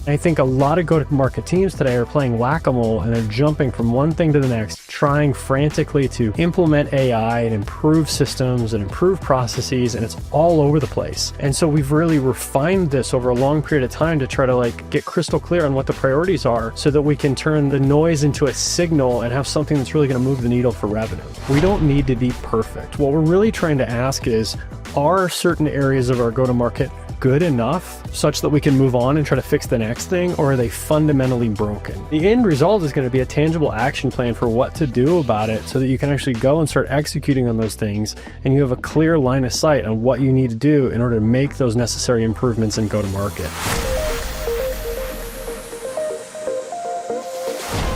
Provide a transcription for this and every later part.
I think a lot of go-to-market teams today are playing whack-a-mole and they're jumping from one thing to the next, trying frantically to implement AI and improve systems and improve processes, and it's all over the place. And so we've really refined this over a long period of time to try to get crystal clear on what the priorities are so that we can turn the noise into a signal and have something that's really going to move the needle for revenue. We don't need to be perfect. What we're really trying to ask is, are certain areas of our go-to-market good enough such that we can move on and try to fix the next thing, or are they fundamentally broken? The end result is going to be a tangible action plan for what to do about it so that you can actually go and start executing on those things, and you have a clear line of sight on what you need to do in order to make those necessary improvements and go to market.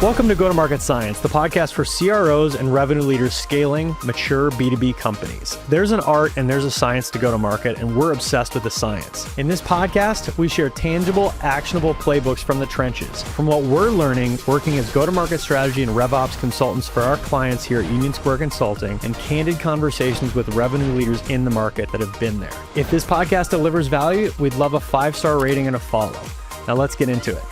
Welcome to Go-to-Market Science, the podcast for CROs and revenue leaders scaling mature B2B companies. There's an art and there's a science to go-to-market, and we're obsessed with the science. In this podcast, we share tangible, actionable playbooks from the trenches, from what we're learning working as go-to-market strategy and RevOps consultants for our clients here at Union Square Consulting, and candid conversations with revenue leaders in the market that have been there. If this podcast delivers value, we'd love a 5-star rating and a follow. Now let's get into it.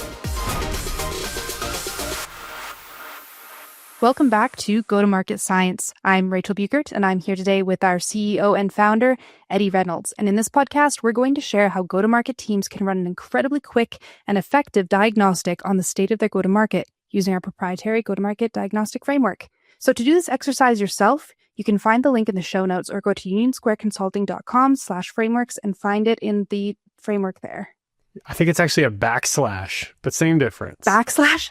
Welcome back to Go-to-Market Science. I'm Rachel Buchert, and I'm here today with our CEO and founder, Eddie Reynolds. And in this podcast, we're going to share how go-to-market teams can run an incredibly quick and effective diagnostic on the state of their go-to-market using our proprietary Go-to-Market Diagnostic Framework. So to do this exercise yourself, you can find the link in the show notes or go to unionsquareconsulting.com/frameworks and find it in the framework there. I think it's actually a backslash, but same difference. Backslash?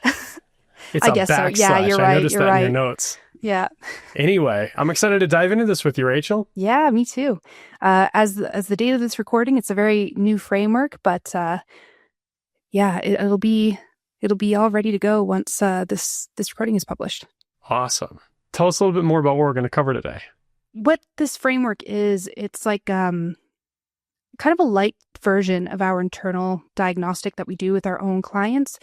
It's I a guess backslash. So. Yeah, you're right. I noticed you're that right. in your notes. Yeah. Anyway, I'm excited to dive into this with you, Rachel. Yeah, me too. As the date of this recording, it's a very new framework, but it'll be all ready to go once this recording is published. Awesome. Tell us a little bit more about what we're going to cover today. What this framework is, it's like kind of a light version of our internal diagnostic that we do with our own clients.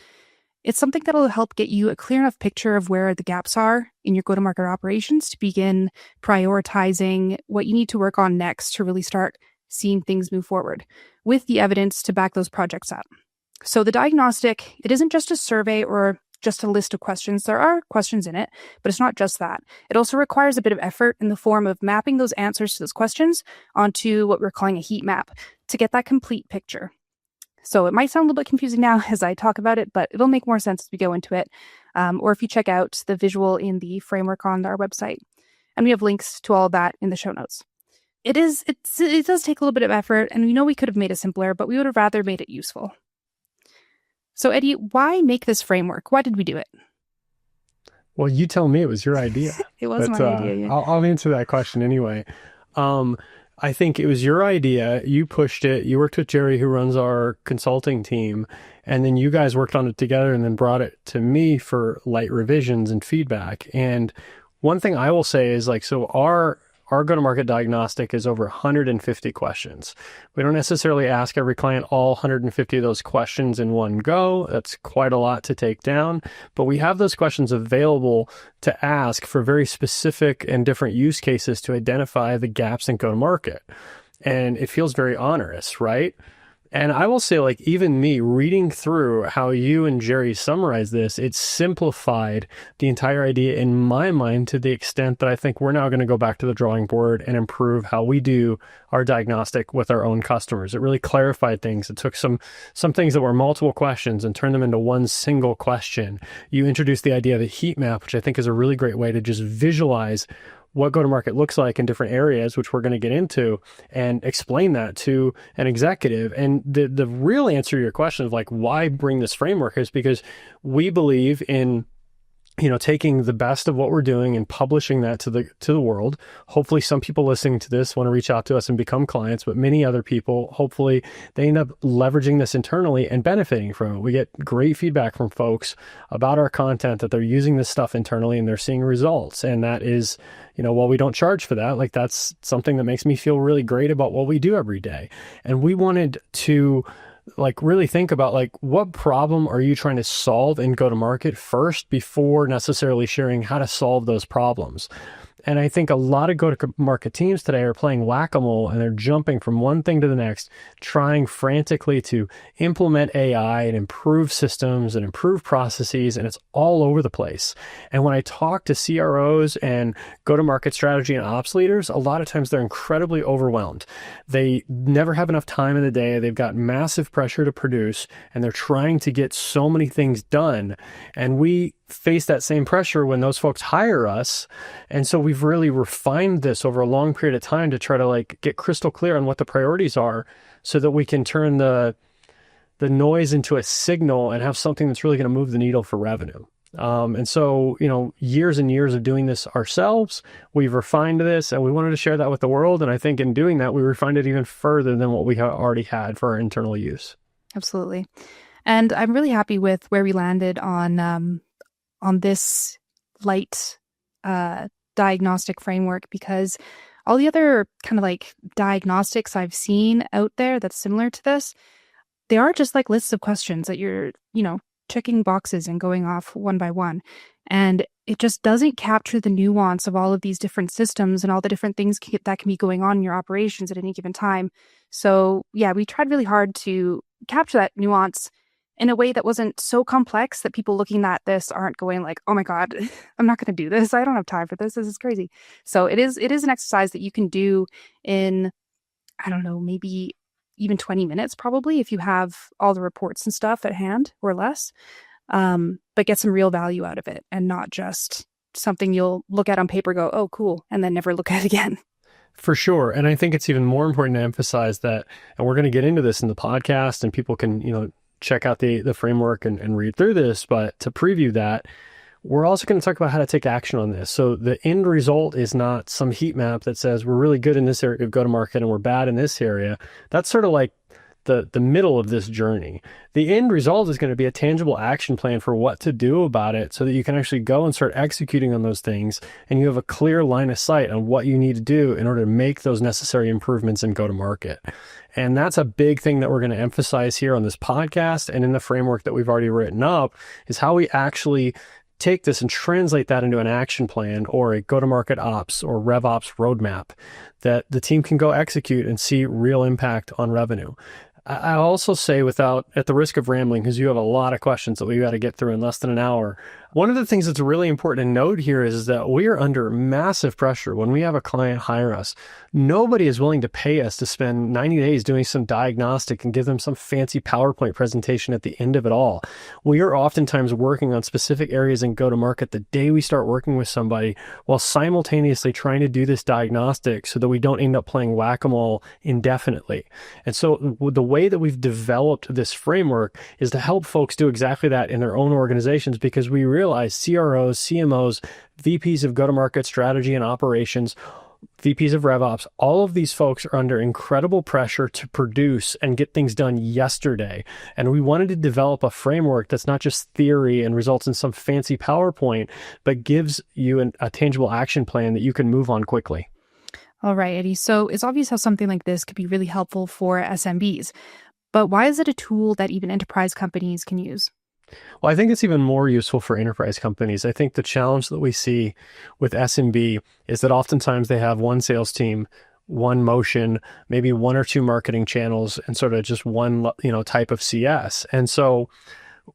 It's something that'll help get you a clear enough picture of where the gaps are in your go-to-market operations to begin prioritizing what you need to work on next to really start seeing things move forward with the evidence to back those projects up. So the diagnostic, it isn't just a survey or just a list of questions. There are questions in it, but it's not just that. It also requires a bit of effort in the form of mapping those answers to those questions onto what we're calling a heat map to get that complete picture. So it might sound a little bit confusing now as I talk about it, but it'll make more sense as we go into it. Or if you check out the visual in the framework on our website. And we have links to all of that in the show notes. It does take a little bit of effort, and we know we could have made it simpler, but we would have rather made it useful. So Eddie, why make this framework? Why did we do it? Well, you tell me. It was your idea. It was my idea, yeah. I'll answer that question anyway. I think it was your idea. You pushed it. You worked with Jerry, who runs our consulting team, and then you guys worked on it together and then brought it to me for light revisions and feedback. And one thing I will say is so our go-to-market diagnostic is over 150 questions. We don't necessarily ask every client all 150 of those questions in one go. That's quite a lot to take down, but we have those questions available to ask for very specific and different use cases to identify the gaps in go-to-market. And it feels very onerous, right? And I will say, even me reading through how you and Jerry summarize this, it simplified the entire idea in my mind to the extent that I think we're now going to go back to the drawing board and improve how we do our diagnostic with our own customers. It really clarified things. It took some things that were multiple questions and turned them into one single question. You introduced the idea of a heat map, which I think is a really great way to just visualize what go-to-market looks like in different areas, which we're going to get into, and explain that to an executive. And the real answer to your question of why bring this framework is because we believe in taking the best of what we're doing and publishing that to the world. Hopefully some people listening to this want to reach out to us and become clients, but many other people, hopefully they end up leveraging this internally and benefiting from it. We get great feedback from folks about our content, that they're using this stuff internally and they're seeing results. And that is, while we don't charge for that, that's something that makes me feel really great about what we do every day. And we wanted to really think about what problem are you trying to solve in go-to-market first before necessarily sharing how to solve those problems. And I think a lot of go-to-market teams today are playing whack-a-mole, and they're jumping from one thing to the next, trying frantically to implement AI and improve systems and improve processes, and it's all over the place. And when I talk to CROs and go-to-market strategy and ops leaders, a lot of times they're incredibly overwhelmed. They never have enough time in the day. They've got massive pressure to produce, and they're trying to get so many things done. And we face that same pressure when those folks hire us. And so we've really refined this over a long period of time to try to like get crystal clear on what the priorities are so that we can turn the noise into a signal and have something that's really going to move the needle for revenue. And so, years and years of doing this ourselves, we've refined this, and we wanted to share that with the world. And I think in doing that, we refined it even further than what we already had for our internal use. Absolutely. And I'm really happy with where we landed on this light diagnostic framework, because all the other kind of like diagnostics I've seen out there that's similar to this, they are just like lists of questions that you're, checking boxes and going off one by one. And it just doesn't capture the nuance of all of these different systems and all the different things that can be going on in your operations at any given time. So yeah, we tried really hard to capture that nuance in a way that wasn't so complex that people looking at this aren't going like, oh my God, I'm not going to do this. I don't have time for this. This is crazy. So it is an exercise that you can do in, I don't know, maybe even 20 minutes probably, if you have all the reports and stuff at hand or less, but get some real value out of it and not just something you'll look at on paper, go, oh, cool, and then never look at it again. For sure. And I think it's even more important to emphasize that, and we're going to get into this in the podcast, and people can, check out the framework and read through this, but to preview that, we're also going to talk about how to take action on this. So the end result is not some heat map that says we're really good in this area of go-to-market and we're bad in this area. That's sort of like the middle of this journey. The end result is going to be a tangible action plan for what to do about it so that you can actually go and start executing on those things, and you have a clear line of sight on what you need to do in order to make those necessary improvements in go-to-market. And that's a big thing that we're going to emphasize here on this podcast and in the framework that we've already written up, is how we actually take this and translate that into an action plan or a go-to-market ops or RevOps roadmap that the team can go execute and see real impact on revenue. I also say, at the risk of rambling, because you have a lot of questions that we got to get through in less than an hour, one of the things that's really important to note here is that we are under massive pressure when we have a client hire us. Nobody is willing to pay us to spend 90 days doing some diagnostic and give them some fancy PowerPoint presentation at the end of it all. We are oftentimes working on specific areas in go-to-market the day we start working with somebody, while simultaneously trying to do this diagnostic so that we don't end up playing whack-a-mole indefinitely. And so the way that we've developed this framework is to help folks do exactly that in their own organizations, because we realize CROs, CMOs, VPs of go-to-market strategy and operations, VPs of RevOps, all of these folks are under incredible pressure to produce and get things done yesterday. And we wanted to develop a framework that's not just theory and results in some fancy PowerPoint, but gives you a tangible action plan that you can move on quickly. All right, Eddie. So it's obvious how something like this could be really helpful for SMBs. But why is it a tool that even enterprise companies can use? Well, I think it's even more useful for enterprise companies. I think the challenge that we see with SMB is that oftentimes they have one sales team, one motion, maybe one or two marketing channels, and sort of just one, type of CS. And so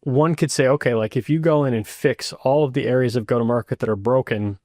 one could say, okay, like if you go in and fix all of the areas of go-to-market that are broken,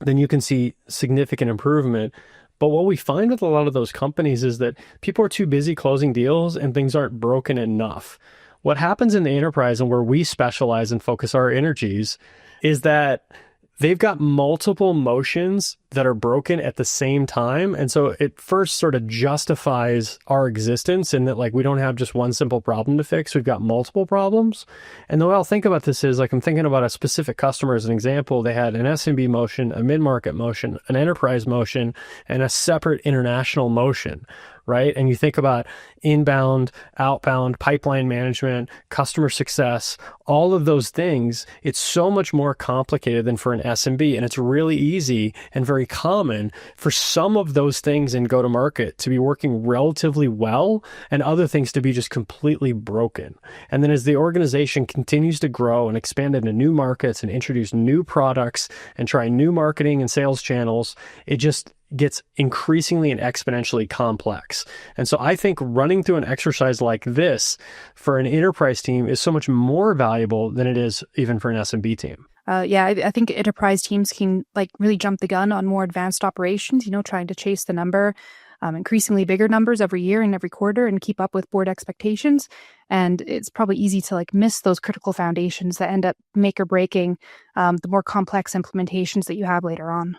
then you can see significant improvement. But what we find with a lot of those companies is that people are too busy closing deals and things aren't broken enough. What happens in the enterprise, and where we specialize and focus our energies, is that they've got multiple motions that are broken at the same time. And so it first sort of justifies our existence in that, like, we don't have just one simple problem to fix. We've got multiple problems. And the way I'll think about this is, like, I'm thinking about a specific customer as an example. They had an SMB motion, a mid-market motion, an enterprise motion, and a separate international motion. right? And you think about inbound, outbound, pipeline management, customer success, all of those things, it's so much more complicated than for an SMB. And it's really easy and very common for some of those things in go-to-market to be working relatively well and other things to be just completely broken. And then as the organization continues to grow and expand into new markets and introduce new products and try new marketing and sales channels, it just gets increasingly and exponentially complex. And so I think running through an exercise like this for an enterprise team is so much more valuable than it is even for an SMB team. I think enterprise teams can like really jump the gun on more advanced operations, trying to chase the number, increasingly bigger numbers every year and every quarter and keep up with board expectations. And it's probably easy to like miss those critical foundations that end up make or breaking the more complex implementations that you have later on.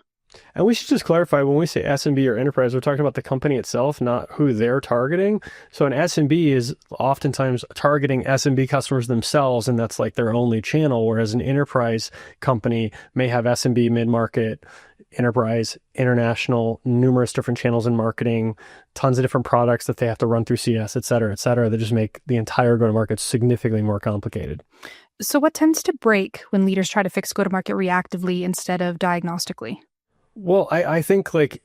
And we should just clarify, when we say SMB or enterprise, we're talking about the company itself, not who they're targeting. So an SMB is oftentimes targeting SMB customers themselves, and that's like their only channel, whereas an enterprise company may have SMB, mid-market, enterprise, international, numerous different channels in marketing, tons of different products that they have to run through CS, et cetera, that just make the entire go-to-market significantly more complicated. So what tends to break when leaders try to fix go-to-market reactively instead of diagnostically? Well, I think like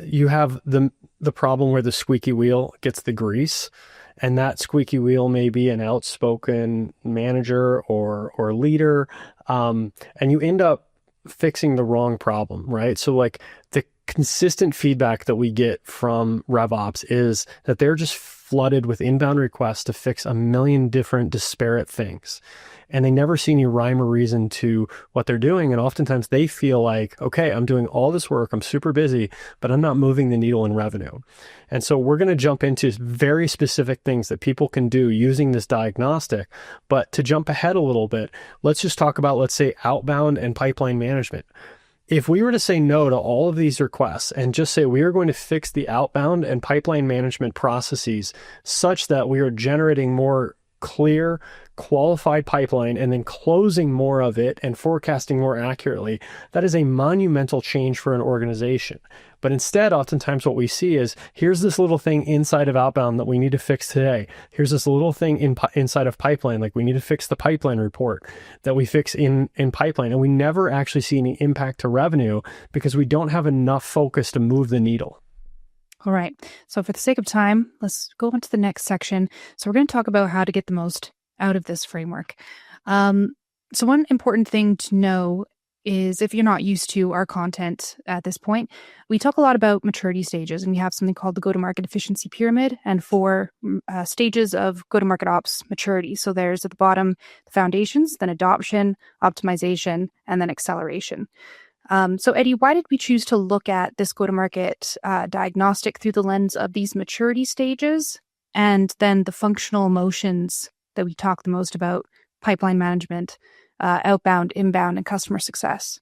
you have the problem where the squeaky wheel gets the grease, and that squeaky wheel may be an outspoken manager or leader, and you end up fixing the wrong problem, right? So like the consistent feedback that we get from RevOps is that they're just flooded with inbound requests to fix a million different disparate things. And they never see any rhyme or reason to what they're doing. And oftentimes they feel like, okay, I'm doing all this work, I'm super busy, but I'm not moving the needle in revenue. And so we're going to jump into very specific things that people can do using this diagnostic. But to jump ahead a little bit, let's just talk about, let's say, outbound and pipeline management. If we were to say no to all of these requests and just say we are going to fix the outbound and pipeline management processes such that we are generating more clear, qualified pipeline and then closing more of it and forecasting more accurately, that is a monumental change for an organization. But instead, oftentimes what we see is, here's this little thing inside of outbound that we need to fix today. Here's this little thing inside of pipeline, like we need to fix the pipeline report that we fix in pipeline. And we never actually see any impact to revenue because we don't have enough focus to move the needle. All right. So for the sake of time, let's go on to the next section. So we're going to talk about how to get the most out of this framework. So one important thing to know is, if you're not used to our content at this point, we talk a lot about maturity stages, and we have something called the go-to-market efficiency pyramid and 4 stages of go-to-market ops maturity. So there's at the bottom, the foundations, then adoption, optimization, and then acceleration. So Eddie, why did we choose to look at this go-to-market diagnostic through the lens of these maturity stages and then the functional motions that we talk the most about: pipeline management, outbound, inbound, and customer success?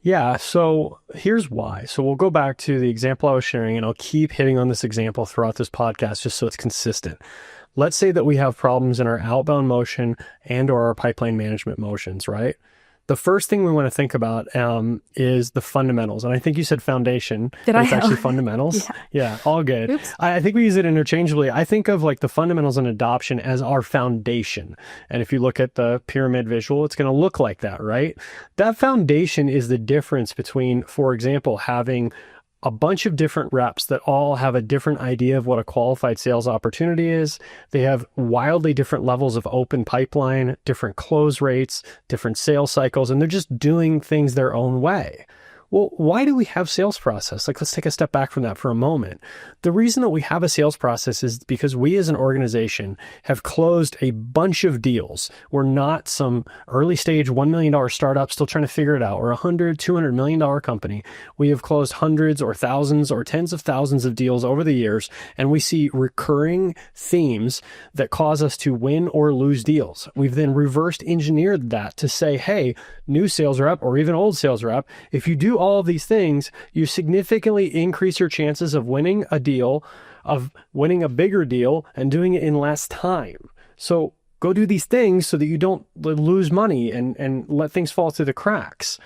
Yeah, so here's why. So we'll go back to the example I was sharing, and I'll keep hitting on this example throughout this podcast just so it's consistent. Let's say that we have problems in our outbound motion and or our pipeline management motions, right? The first thing we want to think about is the fundamentals. And I think you said foundation. Did I? It's actually fundamentals. Yeah, all good. Oops. I think we use it interchangeably. I think of like the fundamentals and adoption as our foundation. And if you look at the pyramid visual, it's going to look like that, right? That foundation is the difference between, for example, having a bunch of different reps that all have a different idea of what a qualified sales opportunity is. They have wildly different levels of open pipeline, different close rates, different sales cycles, and they're just doing things their own way. Well, why do we have sales process? Like, let's take a step back from that for a moment. The reason that we have a sales process is because we as an organization have closed a bunch of deals. We're not some early stage $1 million startup still trying to figure it out. We're a $100, $200 million company. We have closed hundreds or thousands or tens of thousands of deals over the years, and we see recurring themes that cause us to win or lose deals. We've then reversed engineered that to say, hey, new sales rep or even old sales rep, if you do all of these things, you significantly increase your chances of winning a deal, of winning a bigger deal, and doing it in less time. So go do these things so that you don't lose money and let things fall through the cracks.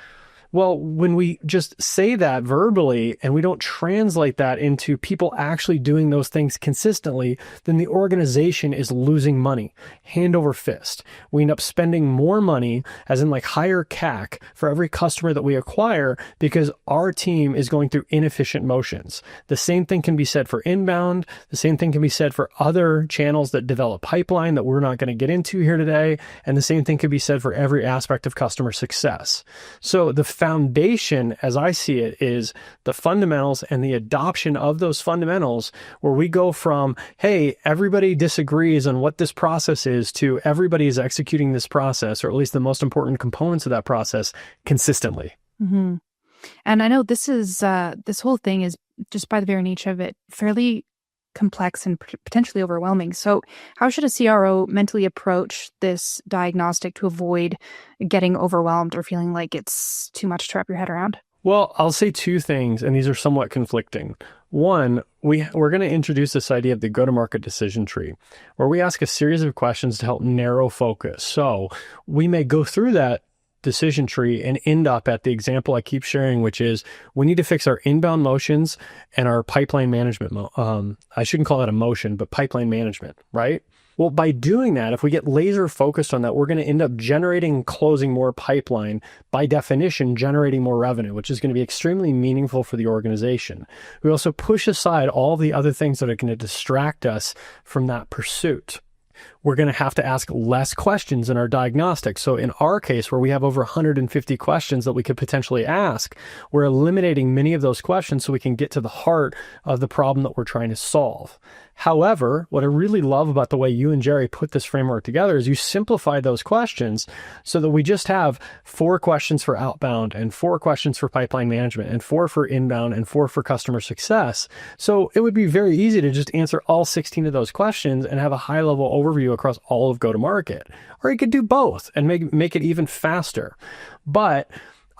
Well, when we just say that verbally and we don't translate that into people actually doing those things consistently, then the organization is losing money, hand over fist. We end up spending more money, as in like higher CAC, for every customer that we acquire because our team is going through inefficient motions. The same thing can be said for inbound. The same thing can be said for other channels that develop pipeline that we're not going to get into here today. And the same thing could be said for every aspect of customer success. So the foundation, as I see it, is the fundamentals and the adoption of those fundamentals, where we go from, hey, everybody disagrees on what this process is, to everybody is executing this process, or at least the most important components of that process, consistently. Mm-hmm. And I know this whole thing is, just by the very nature of it, fairly complex and potentially overwhelming. So how should a CRO mentally approach this diagnostic to avoid getting overwhelmed or feeling like it's too much to wrap your head around? Well, I'll say two things, and these are somewhat conflicting. One, we're going to introduce this idea of the go-to-market decision tree, where we ask a series of questions to help narrow focus. So we may go through that decision tree and end up at the example I keep sharing, which is we need to fix our inbound motions and our pipeline management. I shouldn't call it a motion, but pipeline management, right? Well, by doing that, if we get laser focused on that, we're going to end up generating and closing more pipeline, by definition, generating more revenue, which is going to be extremely meaningful for the organization. We also push aside all the other things that are going to distract us from that pursuit. We're going to have to ask less questions in our diagnostic. So in our case, where we have over 150 questions that we could potentially ask, we're eliminating many of those questions so we can get to the heart of the problem that we're trying to solve. However, what I really love about the way you and Jerry put this framework together is you simplify those questions so that we just have 4 questions for outbound and 4 questions for pipeline management and 4 for inbound and 4 for customer success. So it would be very easy to just answer all 16 of those questions and have a high level overview across all of go-to-market. Or you could do both and make it even faster. But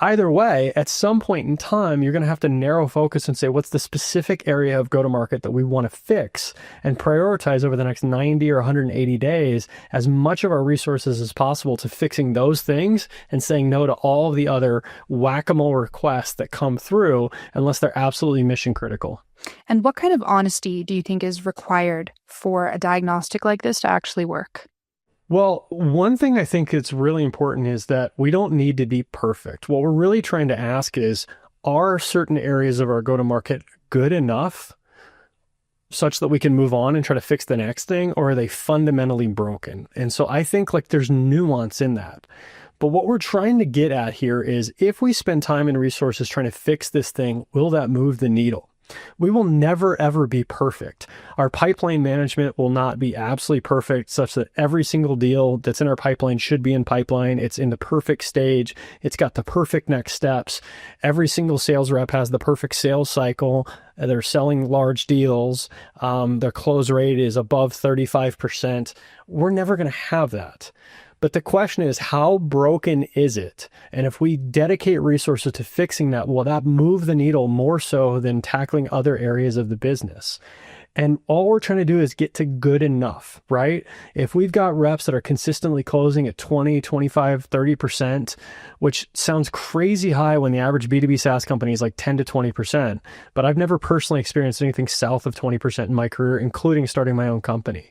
either way, at some point in time, you're going to have to narrow focus and say, what's the specific area of go-to-market that we want to fix, and prioritize over the next 90 or 180 days as much of our resources as possible to fixing those things and saying no to all of the other whack-a-mole requests that come through unless they're absolutely mission critical. And what kind of honesty do you think is required for a diagnostic like this to actually work? Well, one thing I think that's really important is that we don't need to be perfect. What we're really trying to ask is, are certain areas of our go-to-market good enough such that we can move on and try to fix the next thing, or are they fundamentally broken? And so I think like there's nuance in that. But what we're trying to get at here is, if we spend time and resources trying to fix this thing, will that move the needle? We will never, ever be perfect. Our pipeline management will not be absolutely perfect, such that every single deal that's in our pipeline should be in pipeline. It's in the perfect stage. It's got the perfect next steps. Every single sales rep has the perfect sales cycle. They're selling large deals. Their close rate is above 35%. We're never going to have that. But the question is, how broken is it? And if we dedicate resources to fixing that, will that move the needle more so than tackling other areas of the business? And all we're trying to do is get to good enough, right? If we've got reps that are consistently closing at 20, 25, 30%, which sounds crazy high when the average B2B SaaS company is like 10 to 20%, but I've never personally experienced anything south of 20% in my career, including starting my own company.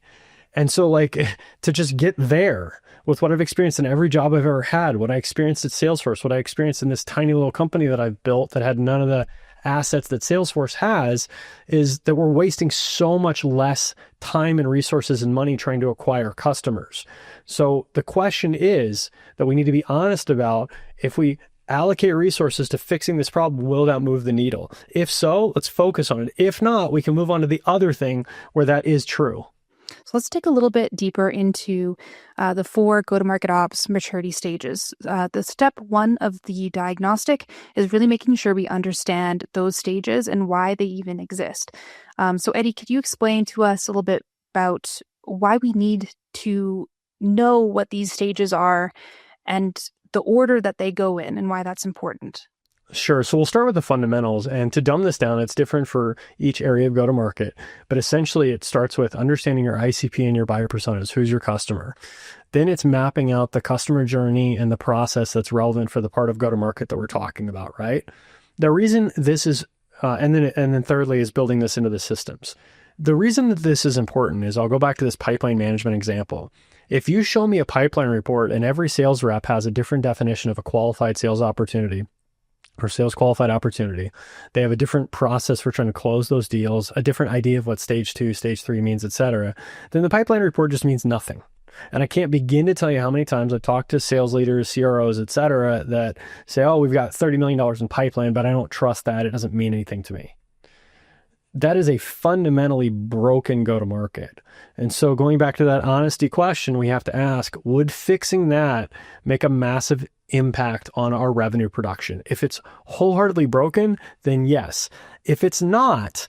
And so like to just get there with what I've experienced in every job I've ever had, what I experienced at Salesforce, what I experienced in this tiny little company that I've built that had none of the assets that Salesforce has, is that we're wasting so much less time and resources and money trying to acquire customers. So the question is that we need to be honest about, if we allocate resources to fixing this problem, will that move the needle? If so, let's focus on it. If not, we can move on to the other thing where that is true. So let's take a little bit deeper into the 4 go-to-market ops maturity stages. The step 1 of the diagnostic is really making sure we understand those stages and why they even exist. So Eddie, could you explain to us a little bit about why we need to know what these stages are and the order that they go in and why that's important? Sure. So we'll start with the fundamentals. And to dumb this down, it's different for each area of go to market. But essentially, it starts with understanding your ICP and your buyer personas. Who's your customer? Then it's mapping out the customer journey and the process that's relevant for the part of go to market that we're talking about, right? The reason this is, and then thirdly, is building this into the systems. The reason that this is important is I'll go back to this pipeline management example. If you show me a pipeline report and every sales rep has a different definition of a qualified sales opportunity, or sales qualified opportunity. They have a different process for trying to close those deals, a different idea of what stage 2, stage 3 means, et cetera. Then the pipeline report just means nothing. And I can't begin to tell you how many times I've talked to sales leaders, CROs, et cetera, that say, oh, we've got $30 million in pipeline, but I don't trust that. It doesn't mean anything to me. That is a fundamentally broken go-to-market. And so going back to that honesty question, we have to ask, would fixing that make a massive impact on our revenue production? If it's wholeheartedly broken, then yes. If it's not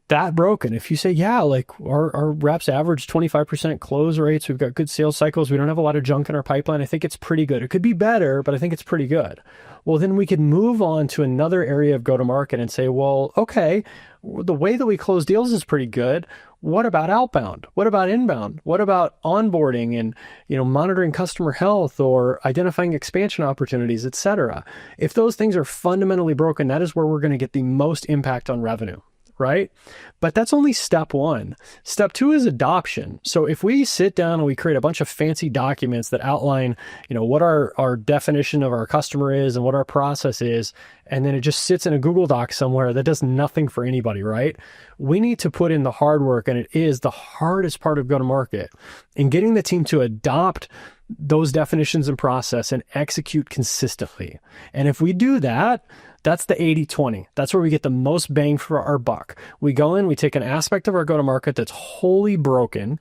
that broken, if you say, yeah, like our reps average 25% close rates, we've got good sales cycles, we don't have a lot of junk in our pipeline, I think it's pretty good. It could be better, but I think it's pretty good. Well, then we could move on to another area of go-to-market and say, well, okay, the way that we close deals is pretty good. What about outbound? What about inbound? What about onboarding and, monitoring customer health or identifying expansion opportunities, et cetera? If those things are fundamentally broken, that is where we're going to get the most impact on revenue, right? But that's only step one. Step two is adoption. So if we sit down and we create a bunch of fancy documents that outline, what our definition of our customer is and what our process is, and then it just sits in a Google Doc somewhere that does nothing for anybody, right? We need to put in the hard work, and it is the hardest part of go-to-market, in getting the team to adopt those definitions and process and execute consistently. And if we do that, that's the 80-20. That's where we get the most bang for our buck. We go in, we take an aspect of our go-to-market that's wholly broken,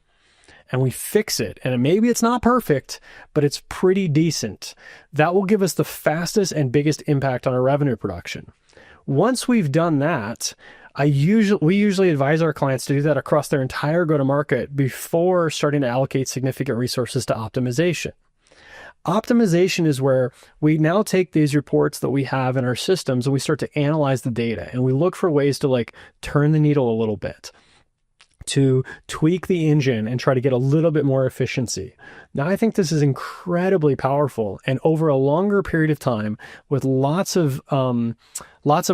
and we fix it. And maybe it's not perfect, but it's pretty decent. That will give us the fastest and biggest impact on our revenue production. Once we've done that, we usually advise our clients to do that across their entire go-to-market before starting to allocate significant resources to optimization. Optimization is where we now take these reports that we have in our systems and we start to analyze the data, and we look for ways to turn the needle a little bit, to tweak the engine and try to get a little bit more efficiency. Now, I think this is incredibly powerful, and over a longer period of time, with lots of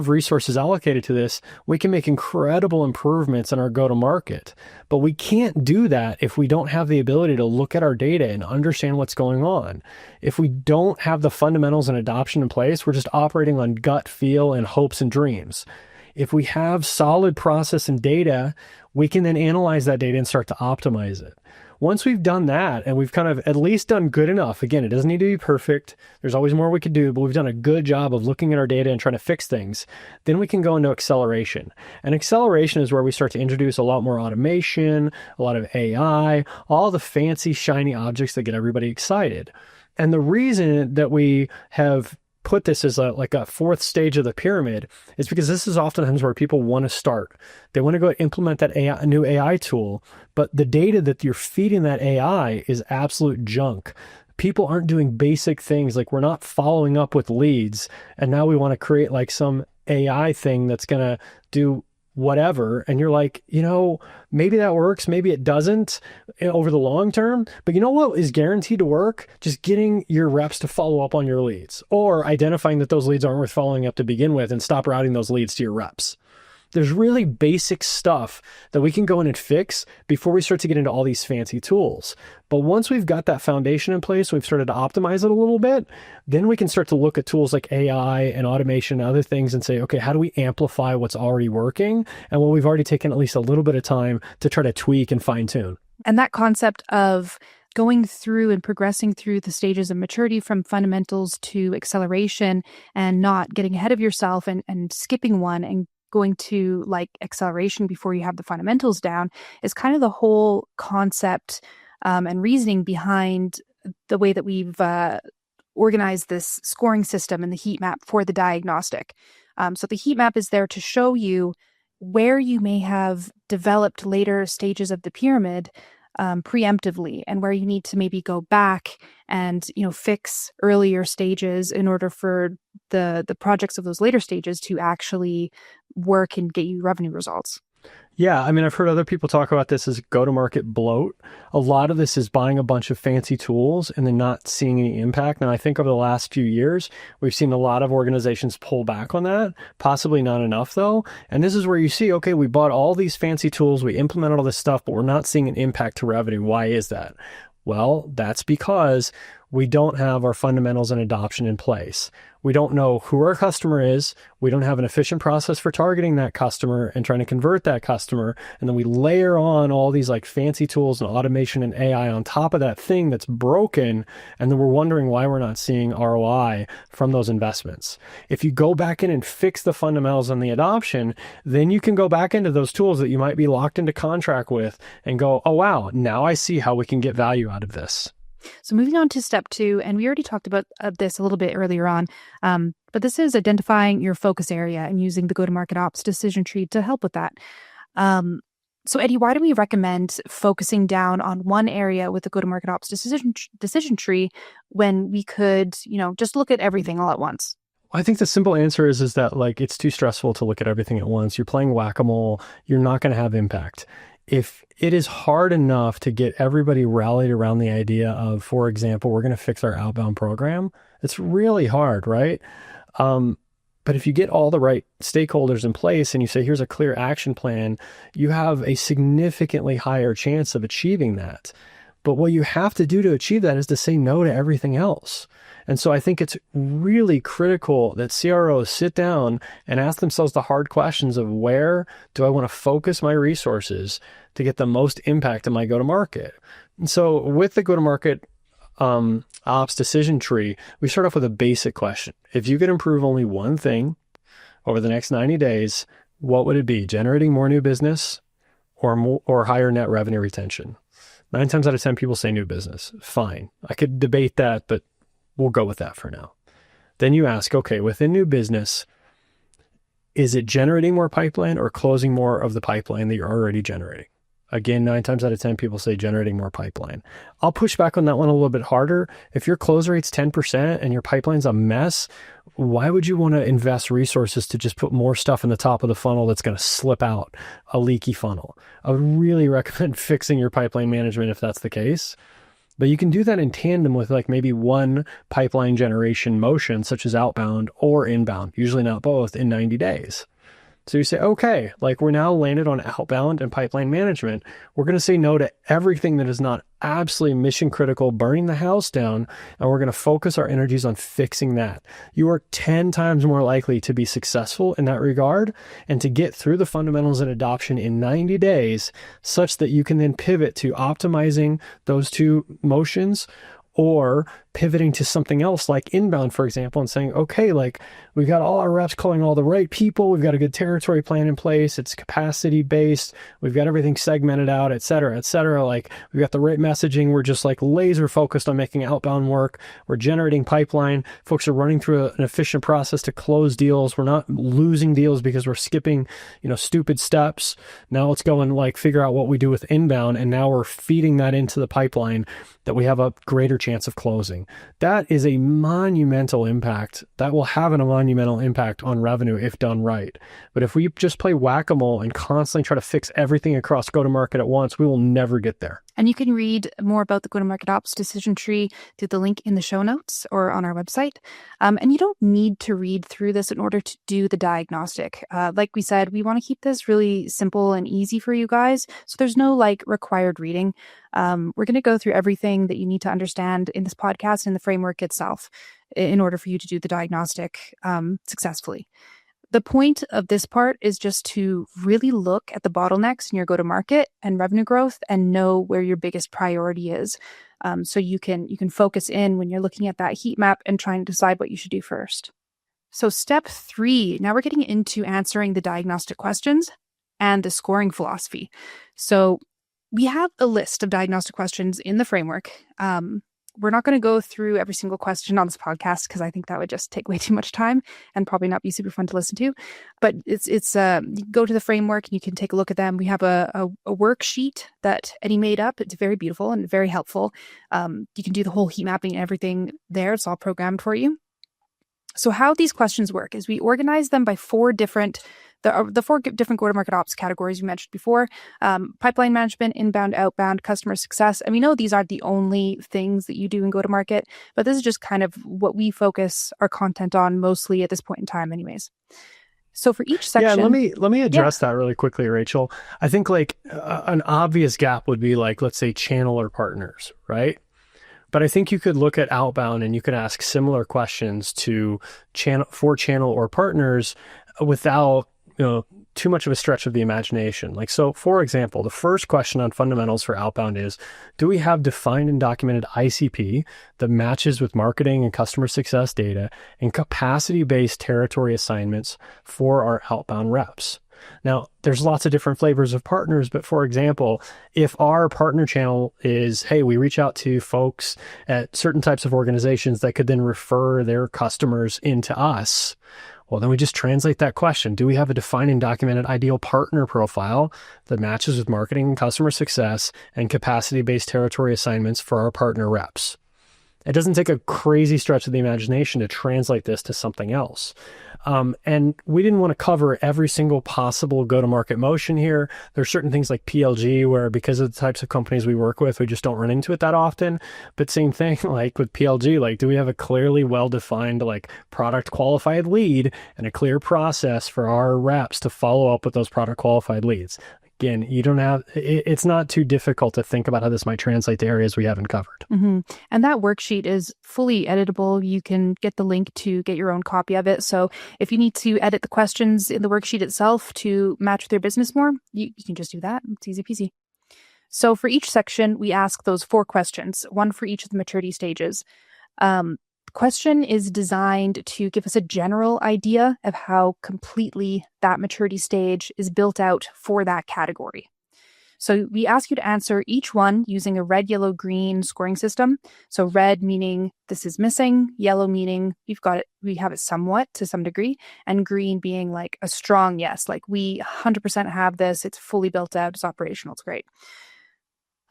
resources allocated to this, we can make incredible improvements in our go-to-market. But we can't do that if we don't have the ability to look at our data and understand what's going on. If we don't have the fundamentals and adoption in place, we're just operating on gut feel and hopes and dreams. If we have solid process and data, we can then analyze that data and start to optimize it. Once we've done that, and we've kind of at least done good enough, again, it doesn't need to be perfect. There's always more we could do, but we've done a good job of looking at our data and trying to fix things. Then we can go into acceleration. And acceleration is where we start to introduce a lot more automation, a lot of AI, all the fancy, shiny objects that get everybody excited. And the reason that we have put this as a fourth stage of the pyramid is because this is oftentimes where people want to start. They want to go implement that new AI tool, but the data that you're feeding that AI is absolute junk. People aren't doing basic things, like we're not following up with leads, and now we want to create some AI thing that's going to do whatever. And you're like, maybe that works, maybe it doesn't over the long term. But you know what is guaranteed to work? Just getting your reps to follow up on your leads, or identifying that those leads aren't worth following up to begin with and stop routing those leads to your reps. There's really basic stuff that we can go in and fix before we start to get into all these fancy tools. But once we've got that foundation in place, we've started to optimize it a little bit, then we can start to look at tools like AI and automation and other things and say, okay, how do we amplify what's already working? And we've already taken at least a little bit of time to try to tweak and fine tune. And that concept of going through and progressing through the stages of maturity from fundamentals to acceleration, and not getting ahead of yourself and skipping one and going to acceleration before you have the fundamentals down, is kind of the whole concept and reasoning behind the way that we've organized this scoring system and the heat map for the diagnostic. So the heat map is there to show you where you may have developed later stages of the pyramid preemptively, and where you need to maybe go back and fix earlier stages in order for the projects of those later stages to actually work and get you revenue results. Yeah, I mean, I've heard other people talk about this as go-to-market bloat. A lot of this is buying a bunch of fancy tools and then not seeing any impact. And I think over the last few years, we've seen a lot of organizations pull back on that, possibly not enough though. And this is where you see, okay, we bought all these fancy tools, we implemented all this stuff, but we're not seeing an impact to revenue. Why is that? Well, that's because we don't have our fundamentals and adoption in place. We don't know who our customer is. We don't have an efficient process for targeting that customer and trying to convert that customer. And then we layer on all these like fancy tools and automation and AI on top of that thing that's broken. And then we're wondering why we're not seeing ROI from those investments. If you go back in and fix the fundamentals and the adoption, then you can go back into those tools that you might be locked into contract with and go, oh, wow, now I see how we can get value out of this. So moving on to step 2, and we already talked about this a little bit earlier on, but this is identifying your focus area and using the go-to-market ops decision tree to help with that. So Eddie, why do we recommend focusing down on one area with the go-to-market ops decision tree when we could, just look at everything all at once? I think the simple answer is that like it's too stressful to look at everything at once. You're playing whack-a-mole. You're not going to have impact. If it is hard enough to get everybody rallied around the idea of, for example, we're going to fix our outbound program, it's really hard, right? But if you get all the right stakeholders in place and you say, here's a clear action plan, you have a significantly higher chance of achieving that. But what you have to do to achieve that is to say no to everything else. And so I think it's really critical that CROs sit down and ask themselves the hard questions of where do I want to focus my resources to get the most impact in my go-to-market? And so with the go-to-market ops decision tree, we start off with a basic question. If you could improve only one thing over the next 90 days, what would it be? Generating more new business or higher net revenue retention? 9 times out of 10 people say new business. Fine. I could debate that, but we'll go with that for now. Then you ask, okay, within new business, is it generating more pipeline or closing more of the pipeline that you're already generating? Again, 9 times out of 10 people say generating more pipeline. I'll push back on that one a little bit harder. If your close rate's 10% and your pipeline's a mess, why would you want to invest resources to just put more stuff in the top of the funnel that's going to slip out, a leaky funnel? I would really recommend fixing your pipeline management if that's the case. But you can do that in tandem with like maybe one pipeline generation motion, such as outbound or inbound, usually not both, in 90 days. So you say, okay, like we're now landed on outbound and pipeline management. We're going to say no to everything that is not absolutely mission critical, burning the house down, and we're going to focus our energies on fixing that. You are 10 times more likely to be successful in that regard and to get through the fundamentals and adoption in 90 days, such that you can then pivot to optimizing those two motions or pivoting to something else like inbound, for example, and saying, okay, like we've got all our reps calling all the right people. We've got a good territory plan in place. It's capacity based. We've got everything segmented out, et cetera, et cetera. Like we've got the right messaging. We're just like laser focused on making outbound work. We're generating pipeline. Folks are running through an efficient process to close deals. We're not losing deals because we're skipping, stupid steps. Now let's go and like figure out what we do with inbound. And now we're feeding that into the pipeline that we have a greater chance of closing. That is a monumental impact. That will have a monumental impact on revenue if done right. But if we just play whack-a-mole and constantly try to fix everything across go-to-market at once, we will never get there. And you can read more about the go-to-market ops decision tree through the link in the show notes or on our website. And you don't need to read through this in order to do the diagnostic. Like we said, we want to keep this really simple and easy for you guys. So there's no required reading. We're going to go through everything that you need to understand in this podcast and the framework itself in order for you to do the diagnostic successfully. The point of this part is just to really look at the bottlenecks in your go-to-market and revenue growth and know where your biggest priority is. So you can focus in when you're looking at that heat map and trying to decide what you should do first. So step 3, now we're getting into answering the diagnostic questions and the scoring philosophy. So we have a list of diagnostic questions in the framework. We're not going to go through every single question on this podcast because I think that would just take way too much time and probably not be super fun to listen to. But it's you go to the framework and you can take a look at them. We have a worksheet that Eddie made up. It's very beautiful and very helpful. You can do the whole heat mapping and everything there. It's all programmed for you. So how these questions work is we organize them by the four different go-to-market ops categories we mentioned before: pipeline management, inbound, outbound, customer success. And we know these aren't the only things that you do in go-to-market, but this is just kind of what we focus our content on mostly at this point in time anyways. So for each section... Yeah, let me address that really quickly, Rachel. I think like an obvious gap would be like, let's say channel or partners, right? But I think you could look at outbound and you could ask similar questions to channel or partners without, too much of a stretch of the imagination. Like, so for example, the first question on fundamentals for outbound is, do we have defined and documented ICP that matches with marketing and customer success data and capacity-based territory assignments for our outbound reps? Now, there's lots of different flavors of partners, but for example, if our partner channel is, hey, we reach out to folks at certain types of organizations that could then refer their customers into us, well, then we just translate that question. Do we have a defined and documented ideal partner profile that matches with marketing and customer success and capacity-based territory assignments for our partner reps? It doesn't take a crazy stretch of the imagination to translate this to something else. And we didn't want to cover every single possible go-to-market motion here. There's certain things like PLG where, because of the types of companies we work with, we just don't run into it that often. But same thing, like with PLG, like, do we have a clearly well-defined like product qualified lead and a clear process for our reps to follow up with those product qualified leads? Again, it's not too difficult to think about how this might translate to areas we haven't covered. Mm-hmm. And that worksheet is fully editable. You can get the link to get your own copy of it. So if you need to edit the questions in the worksheet itself to match with your business more, you can just do that. It's easy peasy. So for each section, we ask those 4 questions, one for each of the maturity stages. Question is designed to give us a general idea of how completely that maturity stage is built out for that category. So we ask you to answer each one using a red, yellow, green scoring system. So red meaning this is missing, yellow meaning we have it somewhat to some degree, and green being like a strong yes, like we 100% have this, it's fully built out, it's operational, it's great.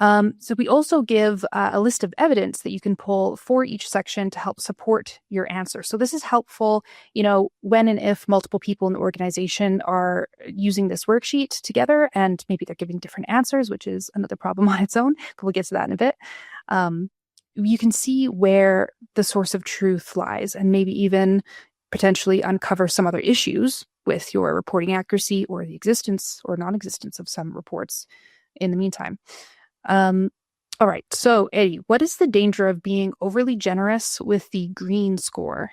So we also give a list of evidence that you can pull for each section to help support your answer. So this is helpful, when and if multiple people in the organization are using this worksheet together and maybe they're giving different answers, which is another problem on its own, but we'll get to that in a bit. You can see where the source of truth lies and maybe even potentially uncover some other issues with your reporting accuracy or the existence or non-existence of some reports in the meantime. All right. So Eddie, what is the danger of being overly generous with the green score?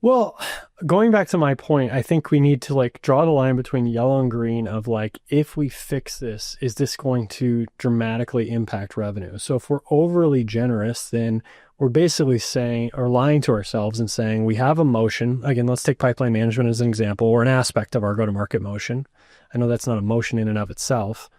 Well, going back to my point, I think we need to like draw the line between yellow and green of like, if we fix this, is this going to dramatically impact revenue? So if we're overly generous, then we're basically saying or lying to ourselves and saying we have a motion. Again, let's take pipeline management as an example, or an aspect of our go-to-market motion. I know that's not a motion in and of itself.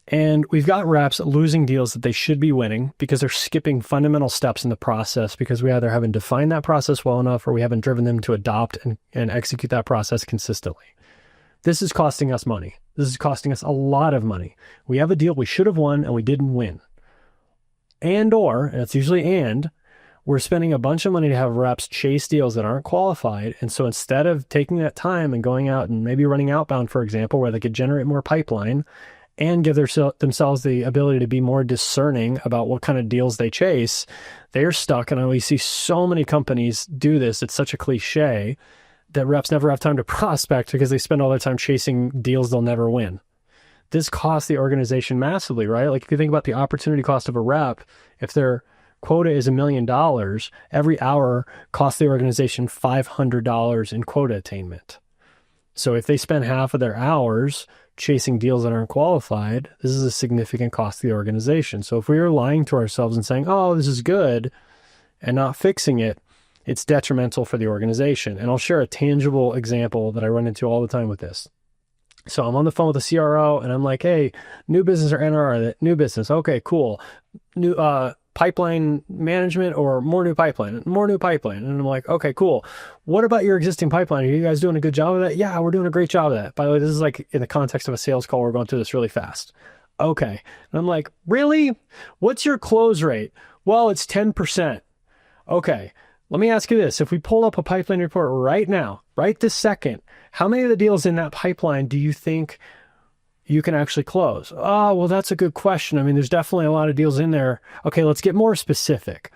And we've got reps losing deals that they should be winning because they're skipping fundamental steps in the process because we either haven't defined that process well enough or we haven't driven them to adopt and execute that process consistently. This is costing us money. This is costing us a lot of money. We have a deal we should have won and we didn't win. And it's usually we're spending a bunch of money to have reps chase deals that aren't qualified. And so instead of taking that time and going out and maybe running outbound, for example, where they could generate more pipeline, and give themselves the ability to be more discerning about what kind of deals they chase, they're stuck. And we see so many companies do this. It's such a cliche that reps never have time to prospect because they spend all their time chasing deals they'll never win. This costs the organization massively, right? Like if you think about the opportunity cost of a rep, if their quota is $1 million, every hour costs the organization $500 in quota attainment. So if they spend half of their hours chasing deals that aren't qualified, this is a significant cost to the organization. So if we are lying to ourselves and saying, oh, this is good, and not fixing it, it's detrimental for the organization. And I'll share a tangible example that I run into all the time with this. So I'm on the phone with a CRO and I'm like, hey, new business or NRR, new business. Okay, cool. pipeline management or more new pipeline? More new pipeline. And I'm like, okay, cool. What about your existing pipeline? Are you guys doing a good job of that? Yeah, we're doing a great job of that. By the way, this is like in the context of a sales call. We're going through this really fast. Okay. And I'm like, really? What's your close rate? Well, it's 10%. Okay. Let me ask you this. If we pull up a pipeline report right now, right this second, how many of the deals in that pipeline do you think you can actually close? Oh, well, that's a good question. I mean, there's definitely a lot of deals in there. Okay, let's get more specific.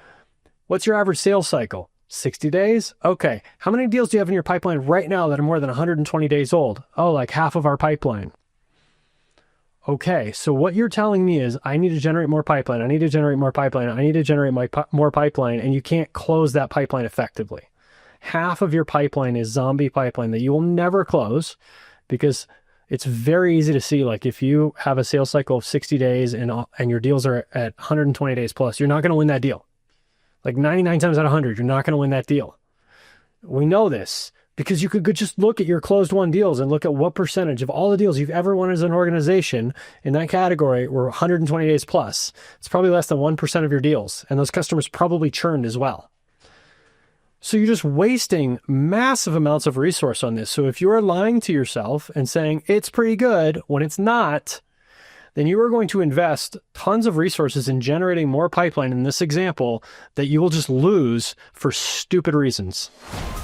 What's your average sales cycle? 60 days? Okay. How many deals do you have in your pipeline right now that are more than 120 days old? Oh, like half of our pipeline. Okay, so what you're telling me is I need to generate more pipeline. I need to generate more pipeline. I need to generate more pipeline, and you can't close that pipeline effectively. Half of your pipeline is zombie pipeline that you will never close because it's very easy to see, like if you have a sales cycle of 60 days and your deals are at 120 days plus, you're not going to win that deal. Like 99 times out of 100, you're not going to win that deal. We know this because you could just look at your closed won deals and look at what percentage of all the deals you've ever won as an organization in that category were 120 days plus. It's probably less than 1% of your deals. And those customers probably churned as well. So you're just wasting massive amounts of resource on this. So if you are lying to yourself and saying it's pretty good when it's not, then you are going to invest tons of resources in generating more pipeline in this example that you will just lose for stupid reasons.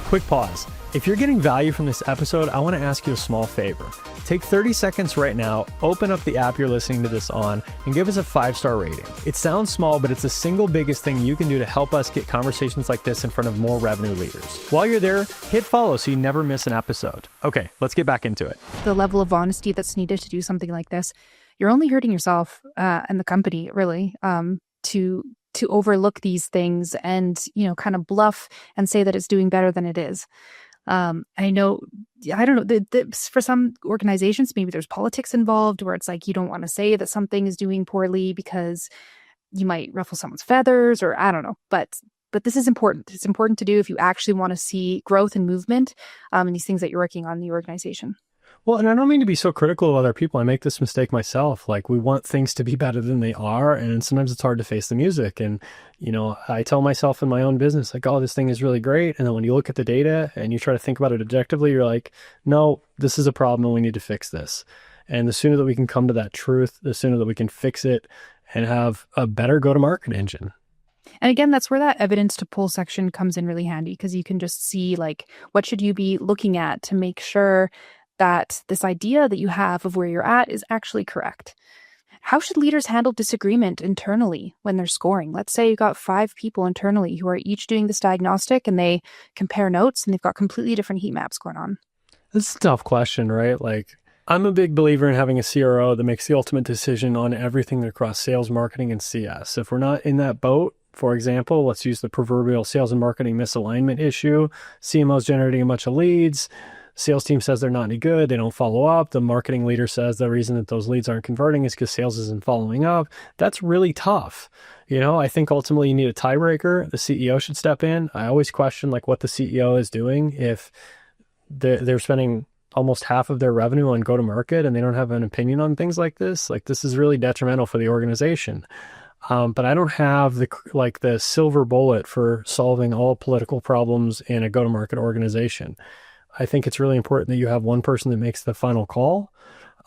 Quick pause. If you're getting value from this episode, I want to ask you a small favor. Take 30 seconds right now, open up the app you're listening to this on, and give us a 5-star rating. It sounds small, but it's the single biggest thing you can do to help us get conversations like this in front of more revenue leaders. While you're there, hit follow so you never miss an episode. Okay, let's get back into it. The level of honesty that's needed to do something like this, you're only hurting yourself and the company, really, to overlook these things and, kind of bluff and say that it's doing better than it is. I know, I don't know, for some organizations, maybe there's politics involved where it's like you don't want to say that something is doing poorly because you might ruffle someone's feathers, or I don't know. But this is important. It's important to do if you actually want to see growth and movement in these things that you're working on in the organization. Well, and I don't mean to be so critical of other people. I make this mistake myself. Like, we want things to be better than they are, and sometimes it's hard to face the music. And, I tell myself in my own business, like, oh, this thing is really great. And then when you look at the data and you try to think about it objectively, you're like, no, this is a problem and we need to fix this. And the sooner that we can come to that truth, the sooner that we can fix it and have a better go-to-market engine. And again, that's where that evidence to pull section comes in really handy, because you can just see, like, what should you be looking at to make sure that this idea that you have of where you're at is actually correct. How should leaders handle disagreement internally when they're scoring? Let's say you've got 5 people internally who are each doing this diagnostic and they compare notes and they've got completely different heat maps going on. This is a tough question, right? Like, I'm a big believer in having a CRO that makes the ultimate decision on everything across sales, marketing, and CS. If we're not in that boat, for example, let's use the proverbial sales and marketing misalignment issue. CMO's generating a bunch of leads. Sales team says they're not any good. They don't follow up. The marketing leader says the reason that those leads aren't converting is because sales isn't following up. That's really tough. I think ultimately you need a tiebreaker. The CEO should step in. I always question what the CEO is doing if they're spending almost half of their revenue on go-to-market and they don't have an opinion on things like this. Like, this is really detrimental for the organization. But I don't have the silver bullet for solving all political problems in a go-to-market organization. I think it's really important that you have one person that makes the final call.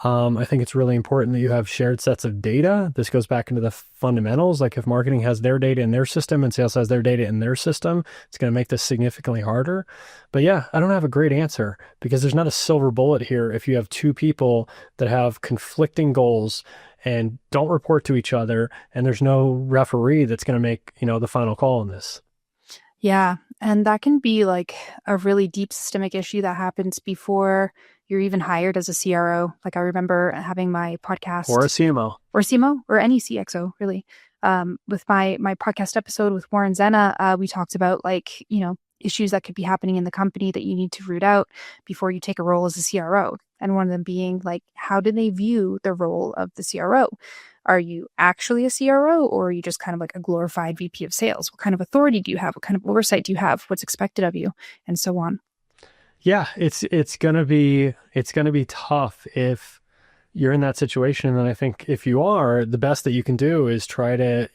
I think it's really important that you have shared sets of data. This goes back into the fundamentals. Like, if marketing has their data in their system and sales has their data in their system, it's going to make this significantly harder. But yeah, I don't have a great answer because there's not a silver bullet here. If you have 2 people that have conflicting goals and don't report to each other, and there's no referee that's going to make, the final call on this. Yeah. And that can be like a really deep systemic issue that happens before you're even hired as a CRO. Like, I remember having my podcast. Or a CMO. Or CMO, or any CXO, really. With my podcast episode with Warren Zenna, we talked about issues that could be happening in the company that you need to root out before you take a role as a CRO. And one of them being, how do they view the role of the CRO? Are you actually a CRO, or are you just kind of like a glorified VP of sales? What kind of authority do you have? What kind of oversight do you have? What's expected of you? And so on. Yeah, it's gonna be tough if you're in that situation. And I think if you are, the best that you can do is try to,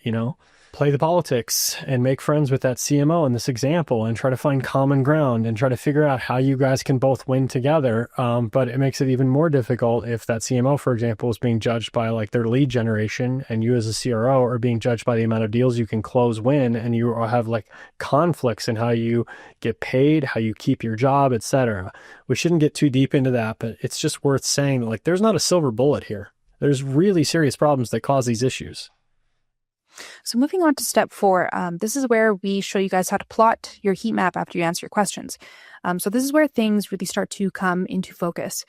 play the politics and make friends with that CMO in this example and try to find common ground and try to figure out how you guys can both win together. But it makes it even more difficult if that CMO, for example, is being judged by like their lead generation and you as a CRO are being judged by the amount of deals you can close win, and you have like conflicts in how you get paid, how you keep your job, etc. We shouldn't get too deep into that, but it's just worth saying that like there's not a silver bullet here. There's really serious problems that cause these issues. So moving on to step 4, this is where we show you guys how to plot your heat map after you answer your questions. So this is where things really start to come into focus.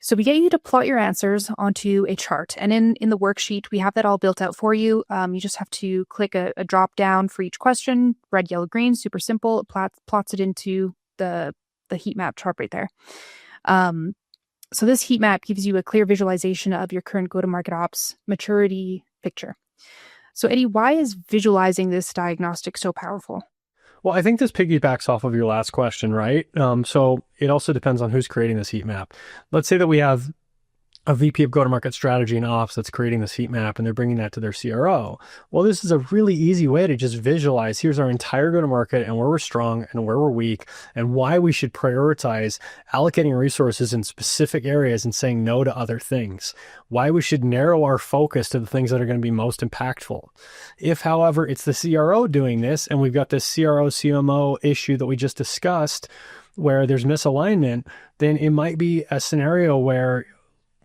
So we get you to plot your answers onto a chart. And in the worksheet, we have that all built out for you. You just have to click a drop down for each question, red, yellow, green, super simple. It plots it into the heat map chart right there. So this heat map gives you a clear visualization of your current go-to-market ops maturity picture. So Eddie, why is visualizing this diagnostic so powerful? Well, I think this piggybacks off of your last question, right? So it also depends on who's creating this heat map. Let's say that we have a VP of go-to-market strategy and ops that's creating this heat map and they're bringing that to their CRO. Well, this is a really easy way to just visualize, here's our entire go-to-market and where we're strong and where we're weak and why we should prioritize allocating resources in specific areas and saying no to other things. Why we should narrow our focus to the things that are going to be most impactful. If, however, it's the CRO doing this and we've got this CRO-CMO issue that we just discussed where there's misalignment, then it might be a scenario where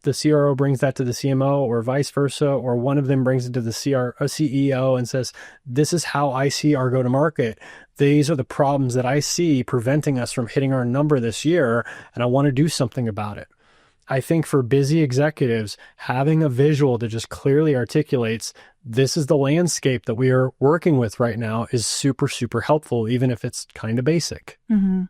the CRO brings that to the CMO or vice versa, or one of them brings it to the CEO and says, this is how I see our go-to-market. These are the problems that I see preventing us from hitting our number this year, and I want to do something about it. I think for busy executives, having a visual that just clearly articulates this is the landscape that we are working with right now is super, super helpful, even if it's kind of basic. Mm-hmm.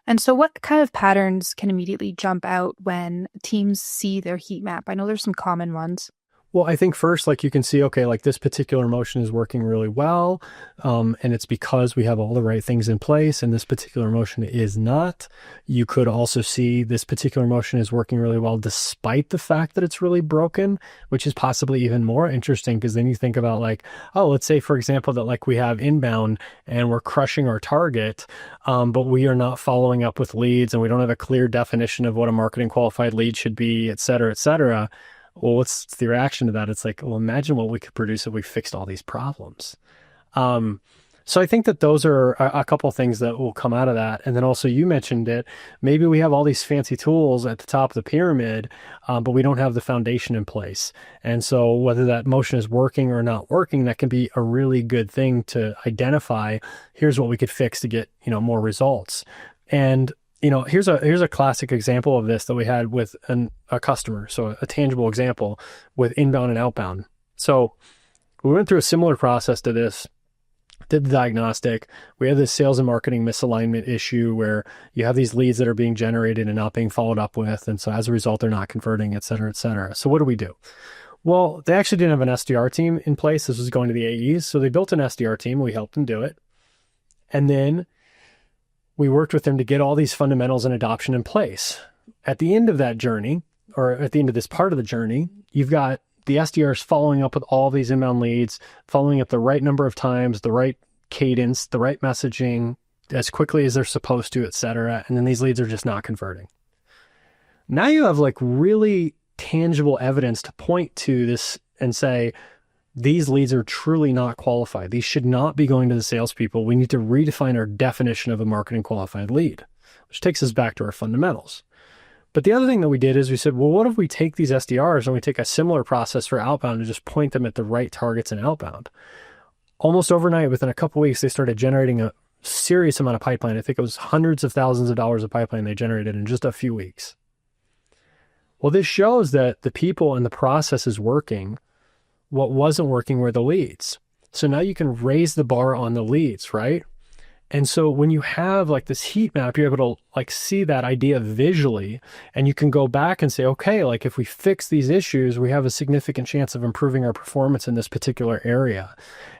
And so what kind of patterns can immediately jump out when teams see their heat map? I know there's some common ones. Well, I think first, like you can see, okay, like this particular motion is working really well. And it's because we have all the right things in place and this particular motion is not. You could also see this particular motion is working really well despite the fact that it's really broken, which is possibly even more interesting because then you think about like, oh, let's say, for example, that like we have inbound and we're crushing our target, but we are not following up with leads and we don't have a clear definition of what a marketing qualified lead should be, et cetera, et cetera. Well, what's the reaction to that? It's like, well, imagine what we could produce if we fixed all these problems. So I think that those are a couple of things that will come out of that. And then also you mentioned it, maybe we have all these fancy tools at the top of the pyramid, but we don't have the foundation in place. And so whether that motion is working or not working, that can be a really good thing to identify. Here's what we could fix to get, more results. And here's a classic example of this that we had with a customer. So a tangible example with inbound and outbound. So we went through a similar process to this, did the diagnostic. We had this sales and marketing misalignment issue where you have these leads that are being generated and not being followed up with. And so as a result, they're not converting, et cetera, et cetera. So what do we do? Well, they actually didn't have an SDR team in place. This was going to the AEs. So they built an SDR team. We helped them do it. And then we worked with them to get all these fundamentals and adoption in place. At the end of that journey, or at the end of this part of the journey, you've got the SDRs following up with all these inbound leads, following up the right number of times, the right cadence, the right messaging, as quickly as they're supposed to, et cetera. And then these leads are just not converting. Now you have like really tangible evidence to point to this and say, these leads are truly not qualified. These should not be going to the salespeople. We need to redefine our definition of a marketing qualified lead, which takes us back to our fundamentals. But the other thing that we did is we said, well, what if we take these SDRs and we take a similar process for outbound and just point them at the right targets in outbound? Almost overnight, within a couple of weeks, they started generating a serious amount of pipeline. I think it was hundreds of thousands of dollars of pipeline they generated in just a few weeks. Well, this shows that the people and the process is working. What wasn't working were the leads. So now you can raise the bar on the leads, right? And so when you have like this heat map, you're able to like see that idea visually, and you can go back and say, okay, like if we fix these issues, we have a significant chance of improving our performance in this particular area.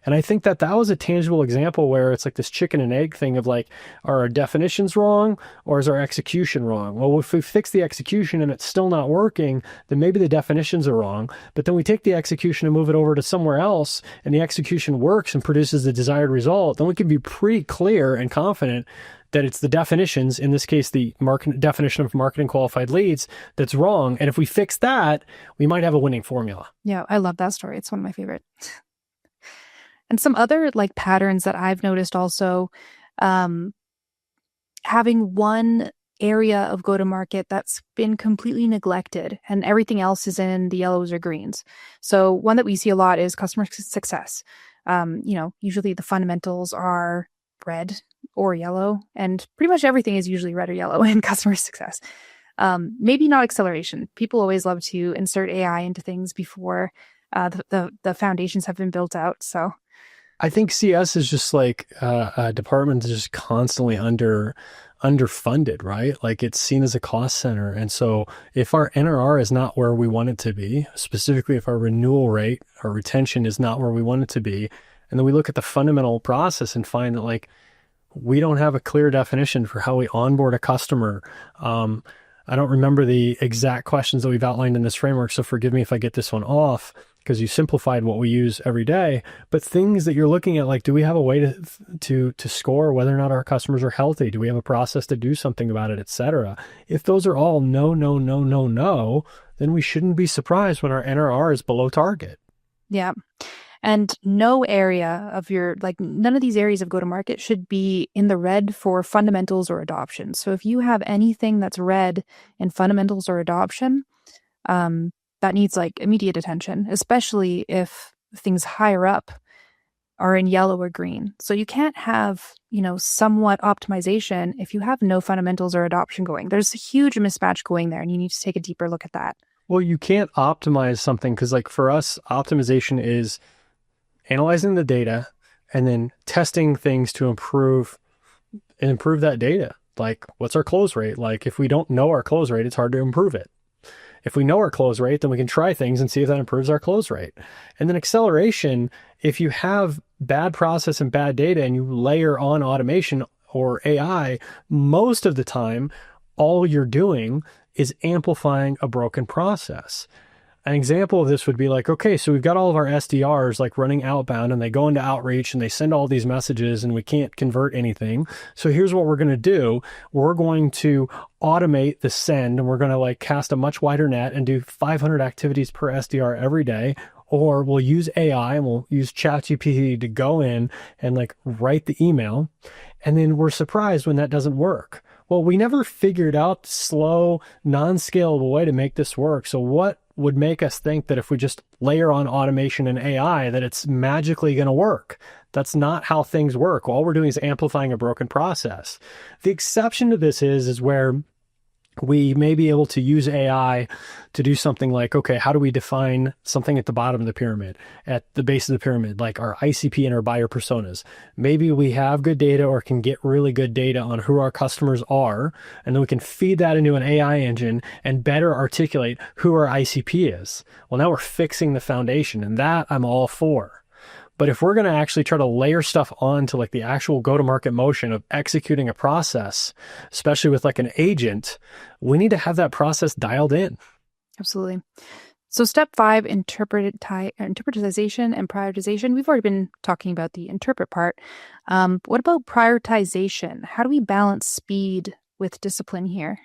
And I think that that was a tangible example where it's like this chicken and egg thing of like, are our definitions wrong or is our execution wrong? Well, if we fix the execution and it's still not working, then maybe the definitions are wrong. But then we take the execution and move it over to somewhere else and the execution works and produces the desired result, then we can be pretty clear and confident that it's the definitions, in this case, the definition of marketing qualified leads, that's wrong. And if we fix that, we might have a winning formula. Yeah, I love that story. It's one of my favorite. And some other like patterns that I've noticed also, having one area of go-to-market that's been completely neglected and everything else is in the yellows or greens. So one that we see a lot is customer success. Usually the fundamentals are red or yellow, and pretty much everything is usually red or yellow in customer success. Maybe not acceleration. People always love to insert AI into things before the foundations have been built out. So I think CS is just like a department that's just constantly underfunded, right? Like it's seen as a cost center. And so if our NRR is not where we want it to be, specifically if our renewal rate, our retention is not where we want it to be, and then we look at the fundamental process and find that like we don't have a clear definition for how we onboard a customer. I don't remember the exact questions that we've outlined in this framework, so forgive me if I get this one off because you simplified what we use every day. But things that you're looking at, like, do we have a way to score whether or not our customers are healthy? Do we have a process to do something about it, et cetera? If those are all no, no, no, no, no, then we shouldn't be surprised when our NRR is below target. yeah. And no area of none of these areas of go-to-market should be in the red for fundamentals or adoption. So if you have anything that's red in fundamentals or adoption, that needs like immediate attention, especially if things higher up are in yellow or green. So you can't have, somewhat optimization if you have no fundamentals or adoption going. There's a huge mismatch going there, and you need to take a deeper look at that. Well, you can't optimize something because, like, for us, optimization is analyzing the data and then testing things to improve that data. Like, what's our close rate? Like, if we don't know our close rate, it's hard to improve it. If we know our close rate, then we can try things and see if that improves our close rate. And then acceleration, if you have bad process and bad data and you layer on automation or AI, most of the time, all you're doing is amplifying a broken process. An example of this would be like, okay, so we've got all of our SDRs like running outbound and they go into outreach and they send all these messages and we can't convert anything. So here's what we're going to do. We're going to automate the send and we're going to like cast a much wider net and do 500 activities per SDR every day. Or we'll use AI and we'll use ChatGPT to go in and like write the email. And then we're surprised when that doesn't work. Well, we never figured out the slow, non-scalable way to make this work. So what would make us think that if we just layer on automation and AI that it's magically going to work? That's not how things work. All we're doing is amplifying a broken process. The exception to this is where we may be able to use AI to do something like, okay, how do we define something at the bottom of the pyramid, at the base of the pyramid, like our ICP and our buyer personas? Maybe we have good data or can get really good data on who our customers are, and then we can feed that into an AI engine and better articulate who our ICP is. Well, now we're fixing the foundation, and that I'm all for. But if we're going to actually try to layer stuff onto like the actual go-to-market motion of executing a process, especially with like an agent, we need to have that process dialed in. Absolutely. So step 5, interpretization and prioritization. We've already been talking about the interpret part. What about prioritization? How do we balance speed with discipline here?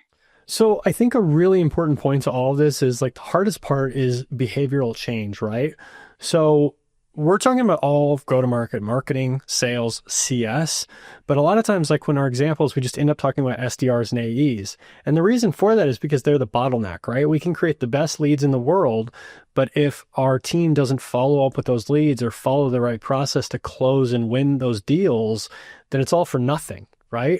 So I think a really important point to all of this is like the hardest part is behavioral change, right? So we're talking about all of go-to-market, marketing, sales, CS, but a lot of times, like when our examples, we just end up talking about SDRs and AEs. And the reason for that is because they're the bottleneck, right? We can create the best leads in the world, but if our team doesn't follow up with those leads or follow the right process to close and win those deals, then it's all for nothing, right?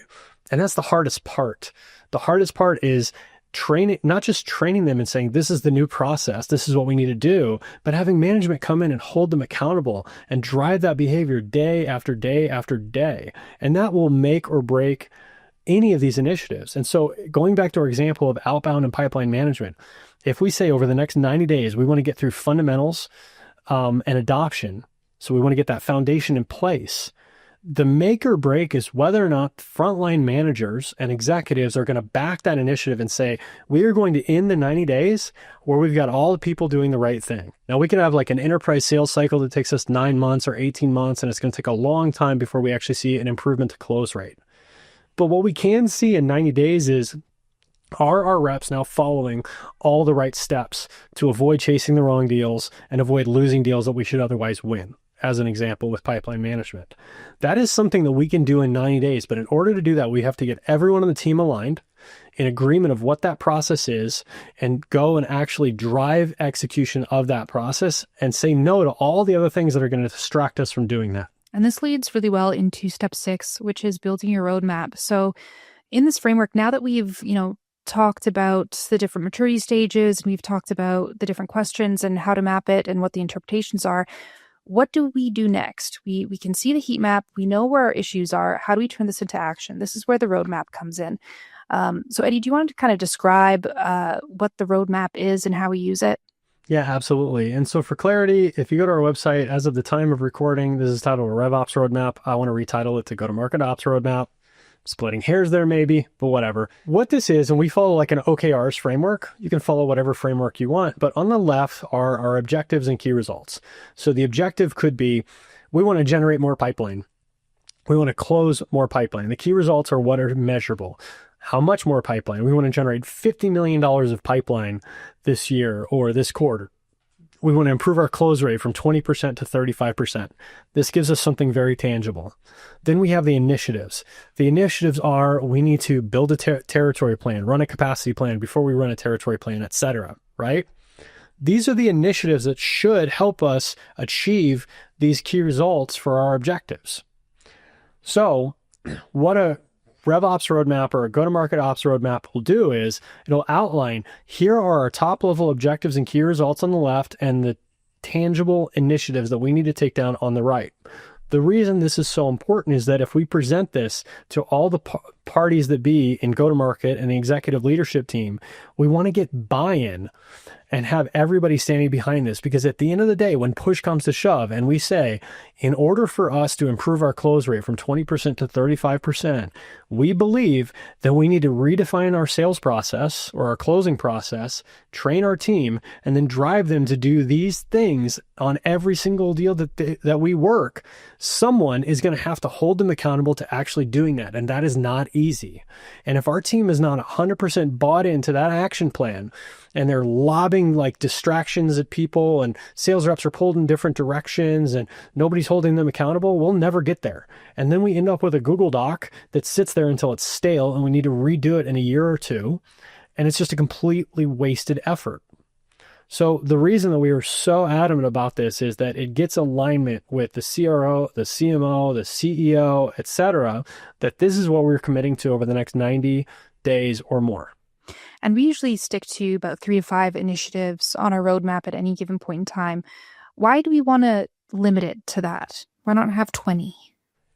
And that's the hardest part. The hardest part is training, not just training them and saying, this is the new process, this is what we need to do, but having management come in and hold them accountable and drive that behavior day after day after day. And that will make or break any of these initiatives. And so going back to our example of outbound and pipeline management, if we say over the next 90 days, we want to get through fundamentals and adoption, So we want to get that foundation in place. The make or break is whether or not frontline managers and executives are going to back that initiative and say, we are going to end the 90 days where we've got all the people doing the right thing. Now, we can have like an enterprise sales cycle that takes us 9 months or 18 months, and it's going to take a long time before we actually see an improvement to close rate. But what we can see in 90 days is, are our reps now following all the right steps to avoid chasing the wrong deals and avoid losing deals that we should otherwise win? As an example with pipeline management. That is something that we can do in 90 days. But in order to do that, we have to get everyone on the team aligned in agreement of what that process is and go and actually drive execution of that process and say no to all the other things that are going to distract us from doing that. And this leads really well into step 6, which is building your roadmap. So in this framework, now that we've, talked about the different maturity stages, and we've talked about the different questions and how to map it and what the interpretations are, what do we do next? We can see the heat map. We know where our issues are. How do we turn this into action? This is where the roadmap comes in. So Eddie, do you want to kind of describe what the roadmap is and how we use it? Yeah, absolutely. And so for clarity, if you go to our website, as of the time of recording, this is titled a RevOps Roadmap. I want to retitle it to Go-to-Market Ops Roadmap. Splitting hairs there maybe, but whatever. What this is, and we follow like an OKRs framework. You can follow whatever framework you want, but on the left are our objectives and key results. So the objective could be, we want to generate more pipeline. We want to close more pipeline. The key results are what are measurable. How much more pipeline? We want to generate $50 million of pipeline this year or this quarter. We want to improve our close rate from 20% to 35%. This gives us something very tangible. Then we have the initiatives. The initiatives are, we need to build a territory plan, run a capacity plan before we run a territory plan, etc. Right? These are the initiatives that should help us achieve these key results for our objectives. So what a RevOps roadmap or a go-to-market ops roadmap will do is it'll outline, here are our top level objectives and key results on the left and the tangible initiatives that we need to take down on the right. The reason this is so important is that if we present this to all the parties that be in go-to-market and the executive leadership team, we want to get buy-in and have everybody standing behind this, because at the end of the day, when push comes to shove and we say, in order for us to improve our close rate from 20% to 35%, we believe that we need to redefine our sales process or our closing process, train our team, and then drive them to do these things on every single deal that we work. Someone is going to have to hold them accountable to actually doing that, and that is not easy. And if our team is not 100% bought into that action plan, and they're lobbing like distractions at people and sales reps are pulled in different directions and nobody's holding them accountable, we'll never get there. And then we end up with a Google Doc that sits there until it's stale and we need to redo it in a year or two. And it's just a completely wasted effort. So the reason that we are so adamant about this is that it gets alignment with the CRO, the CMO, the CEO, etc., that this is what we're committing to over the next 90 days or more. And we usually stick to about 3 to 5 initiatives on our roadmap at any given point in time. Why do we want to limit it to that? Why not have 20?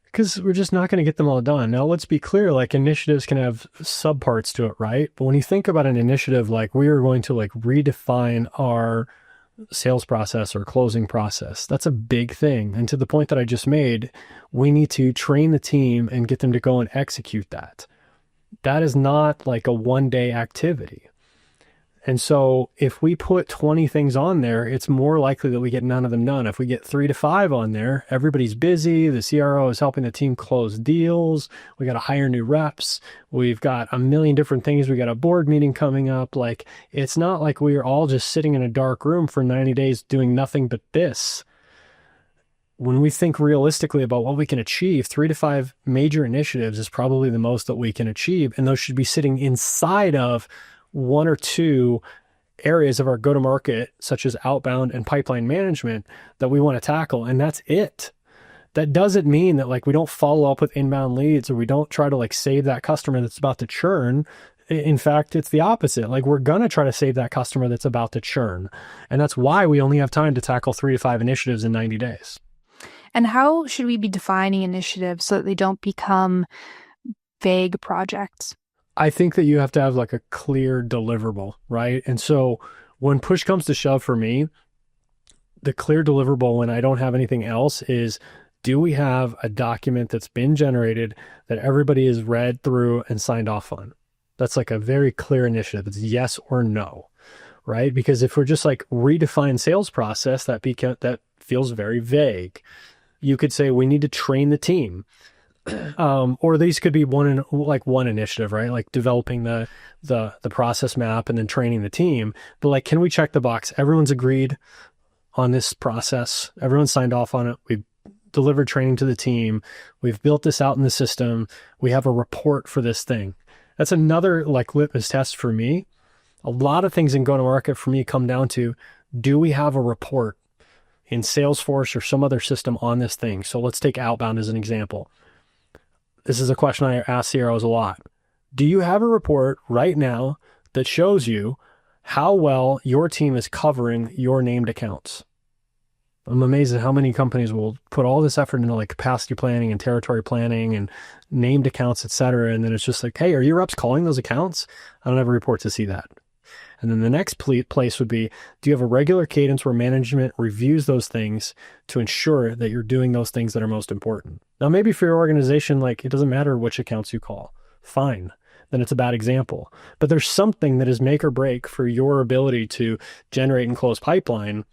Because we're just not going to get them all done. Now, let's be clear, like initiatives can have subparts to it, right? But when you think about an initiative, like we are going to like redefine our sales process or closing process, that's a big thing. And to the point that I just made, we need to train the team and get them to go and execute that. That is not like a one-day activity. And so if we put 20 things on there, it's more likely that we get none of them done. If we get 3 to 5 on there, everybody's busy. The CRO is helping the team close deals. We got to hire new reps. We've got a million different things. We got a board meeting coming up. Like, it's not like we are all just sitting in a dark room for 90 days doing nothing but this. When we think realistically about what we can achieve, 3 to 5 major initiatives is probably the most that we can achieve. And those should be sitting inside of 1 or 2 areas of our go-to-market, such as outbound and pipeline management, that we want to tackle. And that's it. That doesn't mean that like we don't follow up with inbound leads or we don't try to like save that customer that's about to churn. In fact, it's the opposite. Like we're going to try to save that customer that's about to churn. And that's why we only have time to tackle 3 to 5 initiatives in 90 days. And how should we be defining initiatives so that they don't become vague projects? I think that you have to have like a clear deliverable, right? And so when push comes to shove for me, the clear deliverable when I don't have anything else is, do we have a document that's been generated that everybody has read through and signed off on? That's like a very clear initiative. It's yes or no, right? Because if we're just like redefine sales process, that feels very vague. You could say we need to train the team. Or these could be one initiative, right? Like developing the process map and then training the team. But like, can we check the box? Everyone's agreed on this process. Everyone signed off on it. We've delivered training to the team. We've built this out in the system. We have a report for this thing. That's another like litmus test for me. A lot of things in go-to-market for me come down to, do we have a report in Salesforce or some other system on this thing? So let's take Outbound as an example. This is a question I ask CROs a lot. Do you have a report right now that shows you how well your team is covering your named accounts? I'm amazed at how many companies will put all this effort into like capacity planning and territory planning and named accounts, et cetera. And then it's just like, hey, are your reps calling those accounts? I don't have a report to see that. And then the next place would be, do you have a regular cadence where management reviews those things to ensure that you're doing those things that are most important? Now, maybe for your organization, like it doesn't matter which accounts you call. Fine. Then it's a bad example. But there's something that is make or break for your ability to generate and close pipeline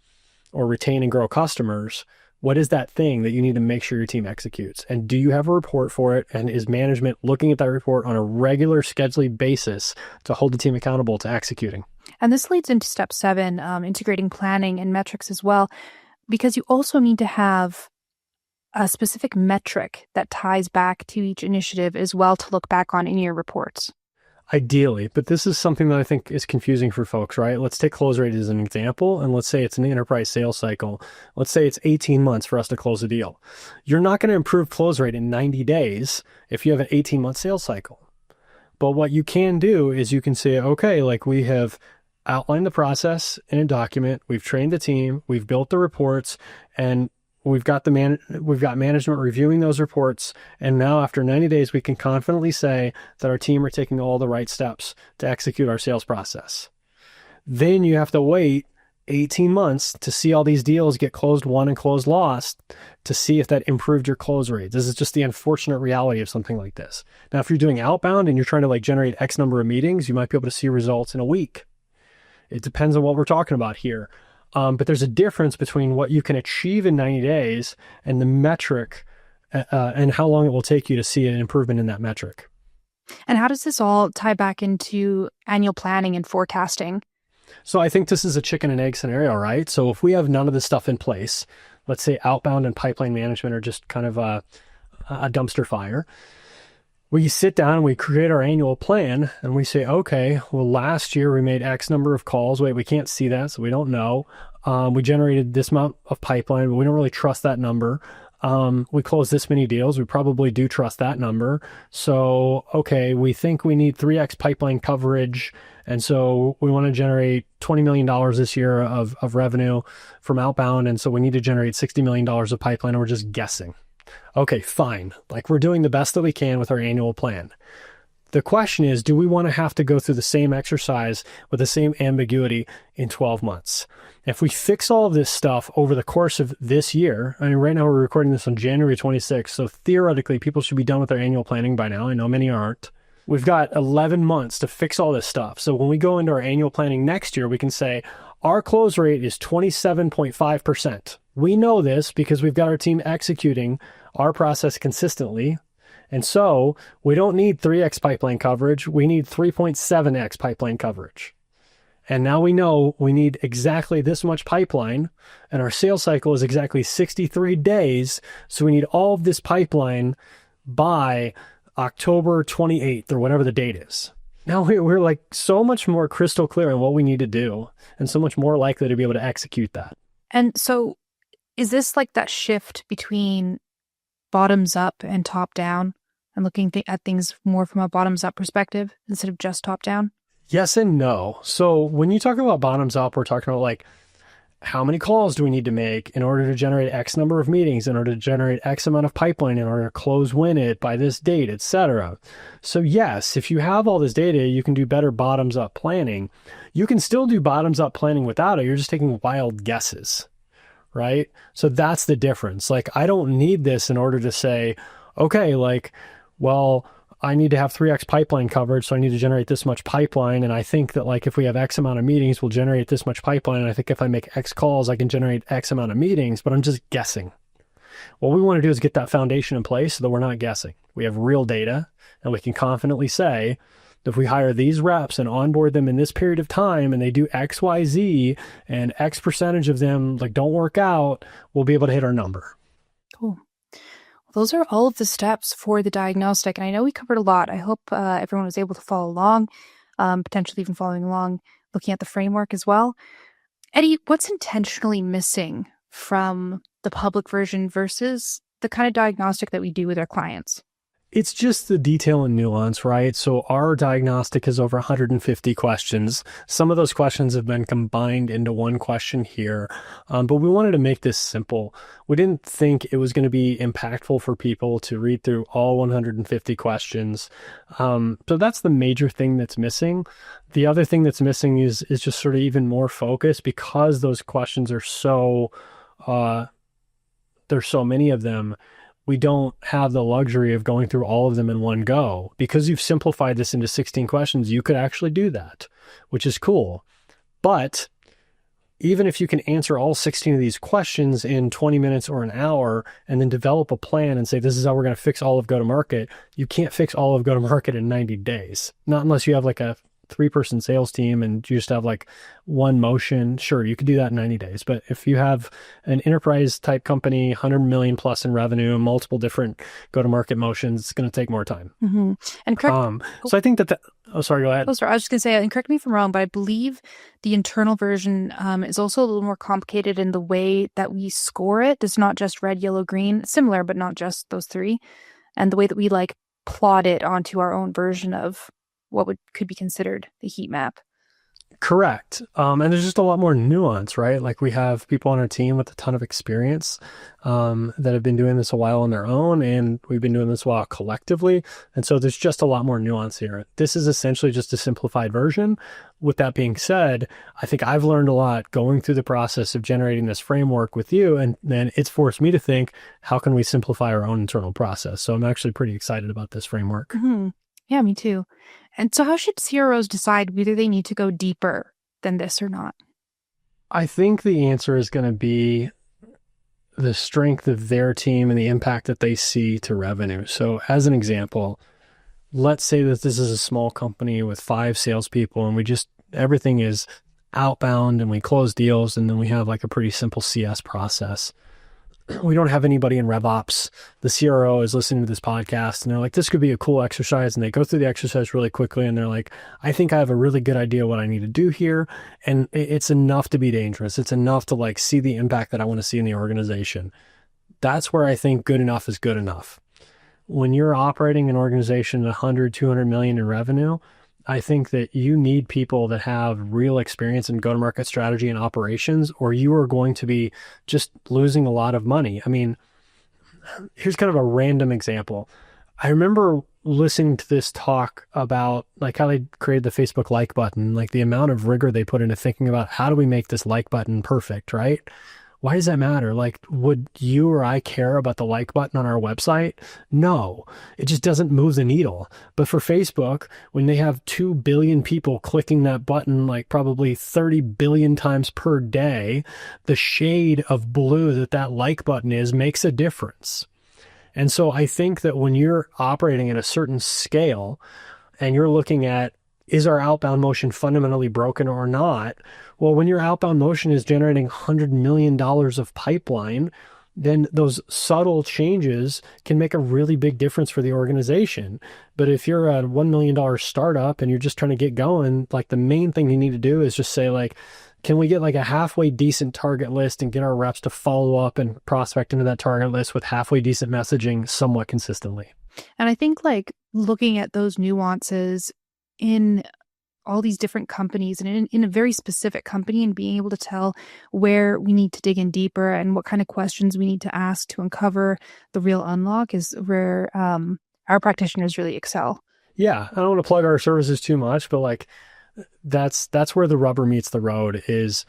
or retain and grow customers. What is that thing that you need to make sure your team executes? And do you have a report for it? And is management looking at that report on a regular scheduling basis to hold the team accountable to executing? And this leads into step 7, integrating planning and metrics as well, because you also need to have a specific metric that ties back to each initiative as well to look back on in your reports. Ideally, but this is something that I think is confusing for folks, right? Let's take close rate as an example, and let's say it's an enterprise sales cycle. Let's say it's 18 months for us to close a deal. You're not going to improve close rate in 90 days if you have an 18-month sales cycle. But what you can do is you can say, okay, like we have outlined the process in a document, we've trained the team, we've built the reports, and we've got management reviewing those reports. And now after 90 days, we can confidently say that our team are taking all the right steps to execute our sales process. Then you have to wait 18 months to see all these deals get closed won and closed lost to see if that improved your close rate. This is just the unfortunate reality of something like this. Now, if you're doing outbound and you're trying to like generate X number of meetings, you might be able to see results in a week. It depends on what we're talking about here. But there's a difference between what you can achieve in 90 days and the metric and how long it will take you to see an improvement in that metric. And how does this all tie back into annual planning and forecasting? So I think this is a chicken and egg scenario, right? So if we have none of this stuff in place, let's say outbound and pipeline management are just kind of a dumpster fire. We sit down and we create our annual plan and we say, okay, well, last year we made X number of calls. Wait, we can't see that, so we don't know. We generated this amount of pipeline, but we don't really trust that number. We closed this many deals. We probably do trust that number. So, okay, we think we need 3X pipeline coverage. And so we want to generate $20 million this year of revenue from outbound. And so we need to generate $60 million of pipeline, and we're just guessing. Okay, fine. Like we're doing the best that we can with our annual plan. The question is, do we want to have to go through the same exercise with the same ambiguity in 12 months? If we fix all of this stuff over the course of this year, I mean, right now we're recording this on January 26th, so theoretically people should be done with their annual planning by now. I know many aren't. We've got 11 months to fix all this stuff. So when we go into our annual planning next year, we can say our close rate is 27.5%. We know this because we've got our team executing our process consistently. And so we don't need 3X pipeline coverage. We need 3.7X pipeline coverage. And now we know we need exactly this much pipeline, and our sales cycle is exactly 63 days. So we need all of this pipeline by October 28th or whatever the date is. Now we're like so much more crystal clear on what we need to do and so much more likely to be able to execute that. And so is this like that shift between bottoms up and top down and looking at things more from a bottoms up perspective instead of just top down? Yes and no. So when you talk about bottoms up, we're talking about like, how many calls do we need to make in order to generate X number of meetings, in order to generate X amount of pipeline, in order to close win it by this date, etc. So yes, if you have all this data, you can do better bottoms up planning. You can still do bottoms up planning without it. You're just taking wild guesses, right? So that's the difference. Like, I don't need this in order to say, okay, like, well, I need to have 3x pipeline coverage, so I need to generate this much pipeline. And I think that, like, if we have X amount of meetings, we'll generate this much pipeline. And I think if I make X calls, I can generate X amount of meetings, but I'm just guessing. What we want to do is get that foundation in place so that we're not guessing. We have real data, and we can confidently say, if we hire these reps and onboard them in this period of time and they do X, Y, Z, and X percentage of them like don't work out, we'll be able to hit our number. Cool. Well, those are all of the steps for the diagnostic. And I know we covered a lot. I hope everyone was able to follow along, potentially even following along, looking at the framework as well. Eddie, what's intentionally missing from the public version versus the kind of diagnostic that we do with our clients? It's just the detail and nuance, right? So our diagnostic is over 150 questions. Some of those questions have been combined into one question here, but we wanted to make this simple. We didn't think it was going to be impactful for people to read through all 150 questions. So that's the major thing that's missing. The other thing that's missing is just sort of even more focus, because those questions are there's so many of them. We don't have the luxury of going through all of them in one go. Because you've simplified this into 16 questions, you could actually do that, which is cool. But even if you can answer all 16 of these questions in 20 minutes or an hour and then develop a plan and say, this is how we're going to fix all of go-to-market, you can't fix all of go-to-market in 90 days. Not unless you have like a 3-person sales team and you just have like one motion. Sure, you could do that in 90 days. But if you have an enterprise type company, 100 million plus in revenue, multiple different go-to-market motions, it's going to take more time. Mm-hmm. And correct. So I think that, oh, sorry, go ahead. Oh, sorry. I was just going to say, and correct me if I'm wrong, but I believe the internal version is also a little more complicated in the way that we score it. It's not just red, yellow, green, similar, but not just those three. And the way that we like plot it onto our own version of what could be considered the heat map. Correct. And there's just a lot more nuance, right? Like, we have people on our team with a ton of experience that have been doing this a while on their own, and we've been doing this a while collectively. And so there's just a lot more nuance here. This is essentially just a simplified version. With that being said, I think I've learned a lot going through the process of generating this framework with you, and then it's forced me to think, how can we simplify our own internal process? So I'm actually pretty excited about this framework. Mm-hmm. Yeah, me too. And so how should CROs decide whether they need to go deeper than this or not? I think the answer is going to be the strength of their team and the impact that they see to revenue. So as an example, let's say that this is a small company with 5 salespeople and everything is outbound and we close deals and then we have like a pretty simple CS process. We don't have anybody in RevOps. The CRO is listening to this podcast and they're like, this could be a cool exercise. And they go through the exercise really quickly and they're like, I think I have a really good idea what I need to do here. And it's enough to be dangerous. It's enough to like see the impact that I want to see in the organization. That's where I think good enough is good enough. When you're operating an organization at 100, 200 million in revenue, I think that you need people that have real experience in go-to-market strategy and operations, or you are going to be just losing a lot of money. I mean, here's kind of a random example. I remember listening to this talk about like how they created the Facebook like button, like the amount of rigor they put into thinking about how do we make this like button perfect, right? Why does that matter? Like, would you or I care about the like button on our website? No, it just doesn't move the needle. But for Facebook, when they have 2 billion people clicking that button, like probably 30 billion times per day, the shade of blue that like button is makes a difference. And so I think that when you're operating at a certain scale and you're looking at, is our outbound motion fundamentally broken or not? Well, when your outbound motion is generating $100 million of pipeline, then those subtle changes can make a really big difference for the organization. But if you're a $1 million startup and you're just trying to get going, like the main thing you need to do is just say like, can we get like a halfway decent target list and get our reps to follow up and prospect into that target list with halfway decent messaging somewhat consistently? And I think like looking at those nuances in all these different companies and in a very specific company and being able to tell where we need to dig in deeper and what kind of questions we need to ask to uncover the real unlock is where our practitioners really excel. Yeah, I don't want to plug our services too much, but like that's where the rubber meets the road is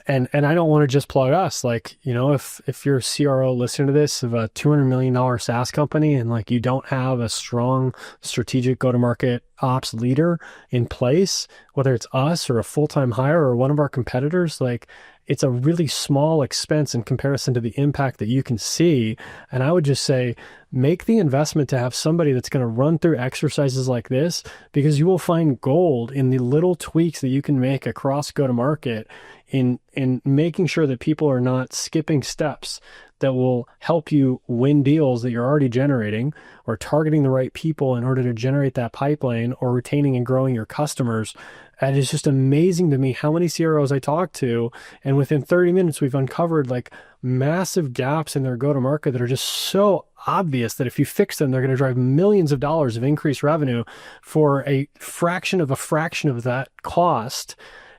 And I don't want to just plug us. Like, if you're a CRO listening to this of a $200 million SaaS company and like you don't have a strong strategic go-to-market ops leader in place, whether it's us or a full-time hire or one of our competitors, like it's a really small expense in comparison to the impact that you can see. And I would just say, make the investment to have somebody that's going to run through exercises like this, because you will find gold in the little tweaks that you can make across go-to-market in making sure that people are not skipping steps that will help you win deals that you're already generating, or targeting the right people in order to generate that pipeline, or retaining and growing your customers. And it's just amazing to me how many CROs I talk to, and within 30 minutes, we've uncovered like massive gaps in their go-to-market that are just so obvious that if you fix them, they're going to drive millions of dollars of increased revenue for a fraction of that cost.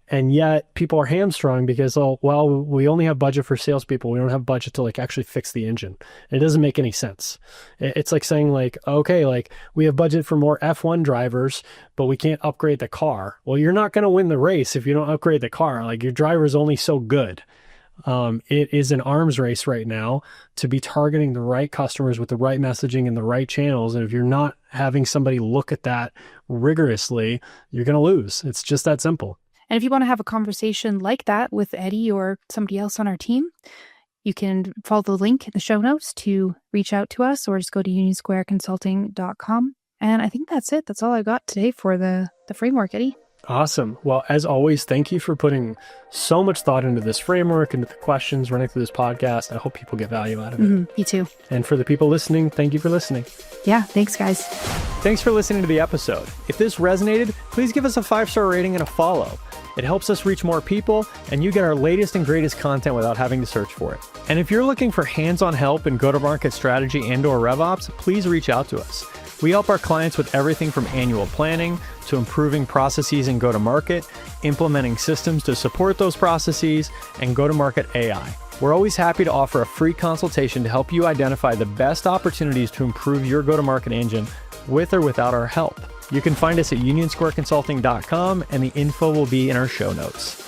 And yet people are hamstrung because, we only have budget for salespeople. We don't have budget to like actually fix the engine. It doesn't make any sense. It's like saying like, okay, like we have budget for more F1 drivers, but we can't upgrade the car. Well, you're not going to win the race if you don't upgrade the car. Like your driver is only so good. It is an arms race right now to be targeting the right customers with the right messaging and the right channels. And if you're not having somebody look at that rigorously, you're going to lose. It's just that simple. And if you want to have a conversation like that with Eddie or somebody else on our team, you can follow the link in the show notes to reach out to us, or just go to unionsquareconsulting.com. And I think that's it. That's all I got today for the framework, Eddie. Awesome. Well, as always, thank you for putting so much thought into this framework, into the questions running through this podcast. I hope people get value out of it. Me too. And for the people listening, thank you for listening. Yeah, thanks, guys. Thanks for listening to the episode. If this resonated, please give us a 5-star rating and a follow. It helps us reach more people, and you get our latest and greatest content without having to search for it. And if you're looking for hands-on help in go-to-market strategy and/or RevOps, please reach out to us. We help our clients with everything from annual planning to improving processes in go-to-market, implementing systems to support those processes, and go-to-market AI. We're always happy to offer a free consultation to help you identify the best opportunities to improve your go-to-market engine with or without our help. You can find us at unionsquareconsulting.com, and the info will be in our show notes.